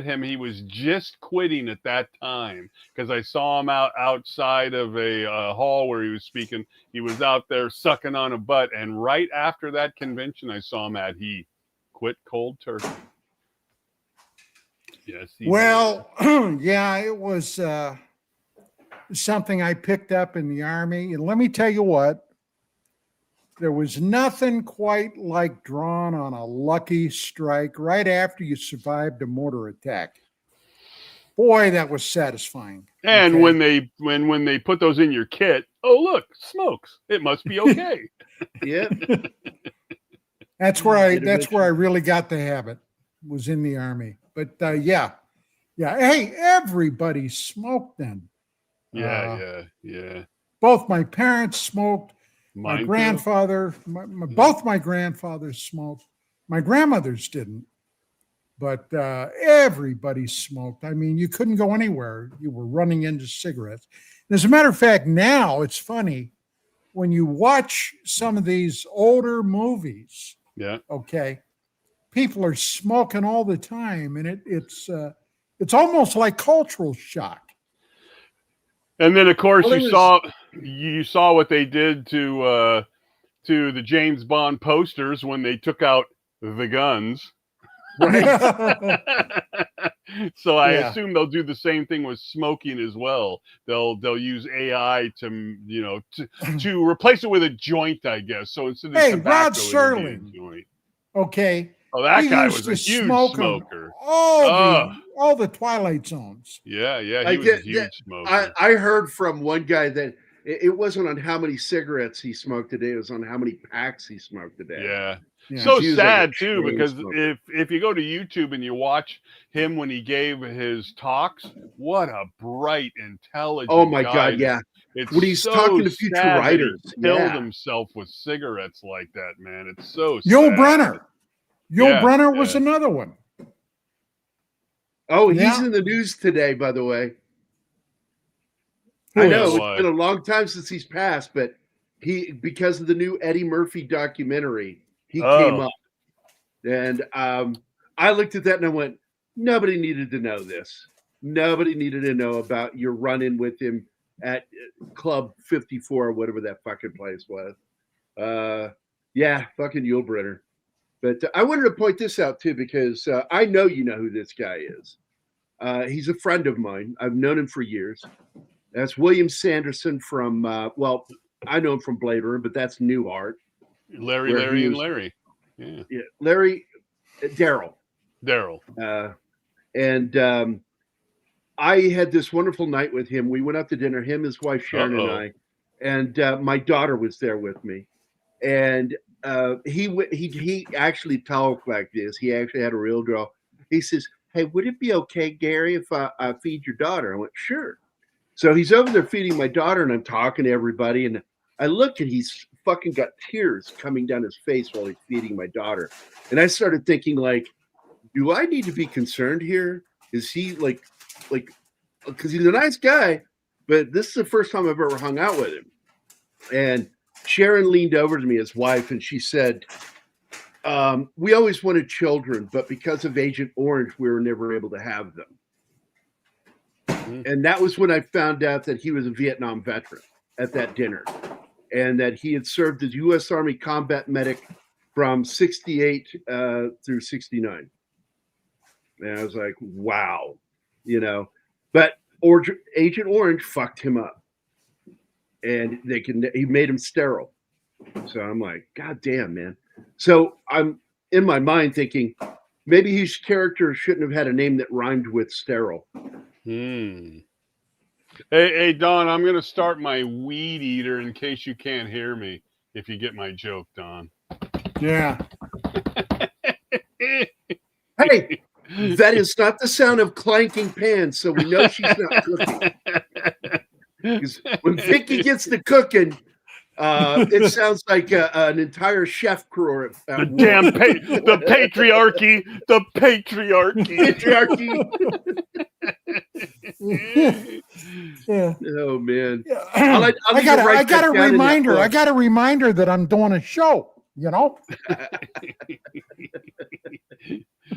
him. He was just quitting at that time because I saw him outside of a hall where he was speaking. He was out there sucking on a butt, and right after that convention I saw him at, he quit cold turkey. Yes. Well, it was something I picked up in the Army, and let me tell you what. There was nothing quite like drawn on a lucky strike right after you survived a mortar attack. Boy, that was satisfying. And when they put those in your kit, oh look, smokes. It must be okay. Yeah. That's where I really got the habit, was in the Army. But yeah. Hey, everybody smoked then. Yeah. Both my parents smoked. Mine my grandfather, both my grandfathers smoked. My grandmothers didn't, but everybody smoked. I mean, you couldn't go anywhere. You were running into cigarettes. And as a matter of fact, now it's funny when you watch some of these older movies. Yeah. Okay. People are smoking all the time, and it's almost like cultural shock. And then, of course, you saw what they did to the James Bond posters when they took out the guns. Right. So I assume they'll do the same thing with smoking as well. They'll use AI to replace it with a joint, I guess. So instead of tobacco, Rod Serling. Joint. Okay. Oh, that guy was a huge smoker. All the Twilight Zones. Yeah, he was a huge smoker. I heard from one guy that it wasn't on how many cigarettes he smoked a day; it was on how many packs he smoked a day. Yeah. Yeah. So She was sad like a too, chain because smoker. if you go to YouTube and you watch him when he gave his talks, what a bright, intelligent Oh my guy. God, yeah. It's When he's so talking to future sad that writers, he killed yeah. himself with cigarettes like that, man. It's so Yul sad. Brynner. Yul Yeah, Brynner was yeah. another one. Oh, he's Yeah. in the news today, by the way. Who I know is? it's been a long time since he's passed, but because of the new Eddie Murphy documentary, he came up. And I looked at that and I went, nobody needed to know this. Nobody needed to know about your run-in with him at Club 54 or whatever that fucking place was. Yeah, fucking Yul Brynner. But I wanted to point this out too, because I know you know who this guy is. He's a friend of mine. I've known him for years. That's William Sanderson from, well, I know him from Blade Runner, but that's Newhart. Larry, and Larry. Yeah. Larry, Daryl. And I had this wonderful night with him. We went out to dinner, him, his wife Sharon, and I. And my daughter was there with me. And he actually talked like this. He actually had a real draw. He says, "Hey, would it be okay, Gary, if I feed your daughter?" I went, "Sure." So he's over there feeding my daughter, and I'm talking to everybody. And I look, and he's fucking got tears coming down his face while he's feeding my daughter. And I started thinking, like, do I need to be concerned here? Is he like, because he's a nice guy, but this is the first time I've ever hung out with him. And Sharon leaned over to me, his wife, and she said, "We always wanted children, but because of Agent Orange, we were never able to have them." And that was when I found out that he was a Vietnam veteran at that dinner, and that he had served as U.S. Army combat medic from 68 through 69. And I was like, wow, you know. But Agent Orange fucked him up, and he made him sterile. So I'm like, God damn, man. So I'm in my mind thinking, maybe his character shouldn't have had a name that rhymed with sterile. Hey, Don, I'm going to start my weed eater in case you can't hear me, if you get my joke, Don. Yeah. Hey, that is not the sound of clanking pans, so we know she's not cooking. Because when Vicky gets to cooking, it sounds like an entire chef crew. The patriarchy. The patriarchy. Yeah. Oh man. Yeah. I got a reminder. I got a reminder that I'm doing a show. You know.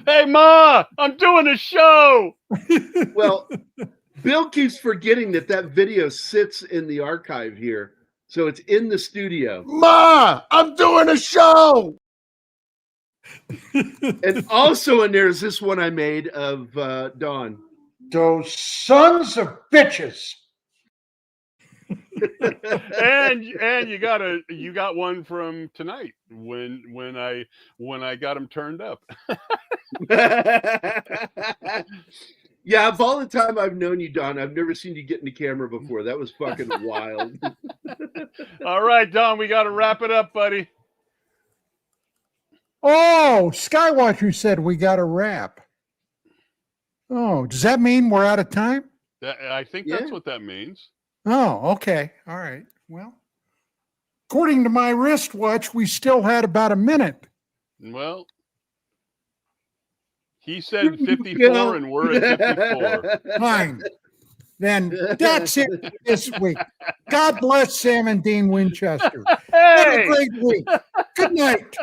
Hey, Ma, I'm doing a show. Well, Bill keeps forgetting that video sits in the archive here. So it's in the studio. Ma, I'm doing a show. And also in there is this one I made of Dawn. Those sons of bitches. and you got one from tonight when I got him turned up. Yeah, of all the time I've known you, Don, I've never seen you get in the camera before. That was fucking wild. All right, Don, we got to wrap it up, buddy. Oh, Skywatcher said we got to wrap. Oh, does that mean we're out of time? I think that's what that means. Oh, okay. All right. Well, according to my wristwatch, we still had about a minute. Well, he said 54 and we're at 54. Fine. Then that's it for this week. God bless Sam and Dean Winchester. Have a great week. Good night.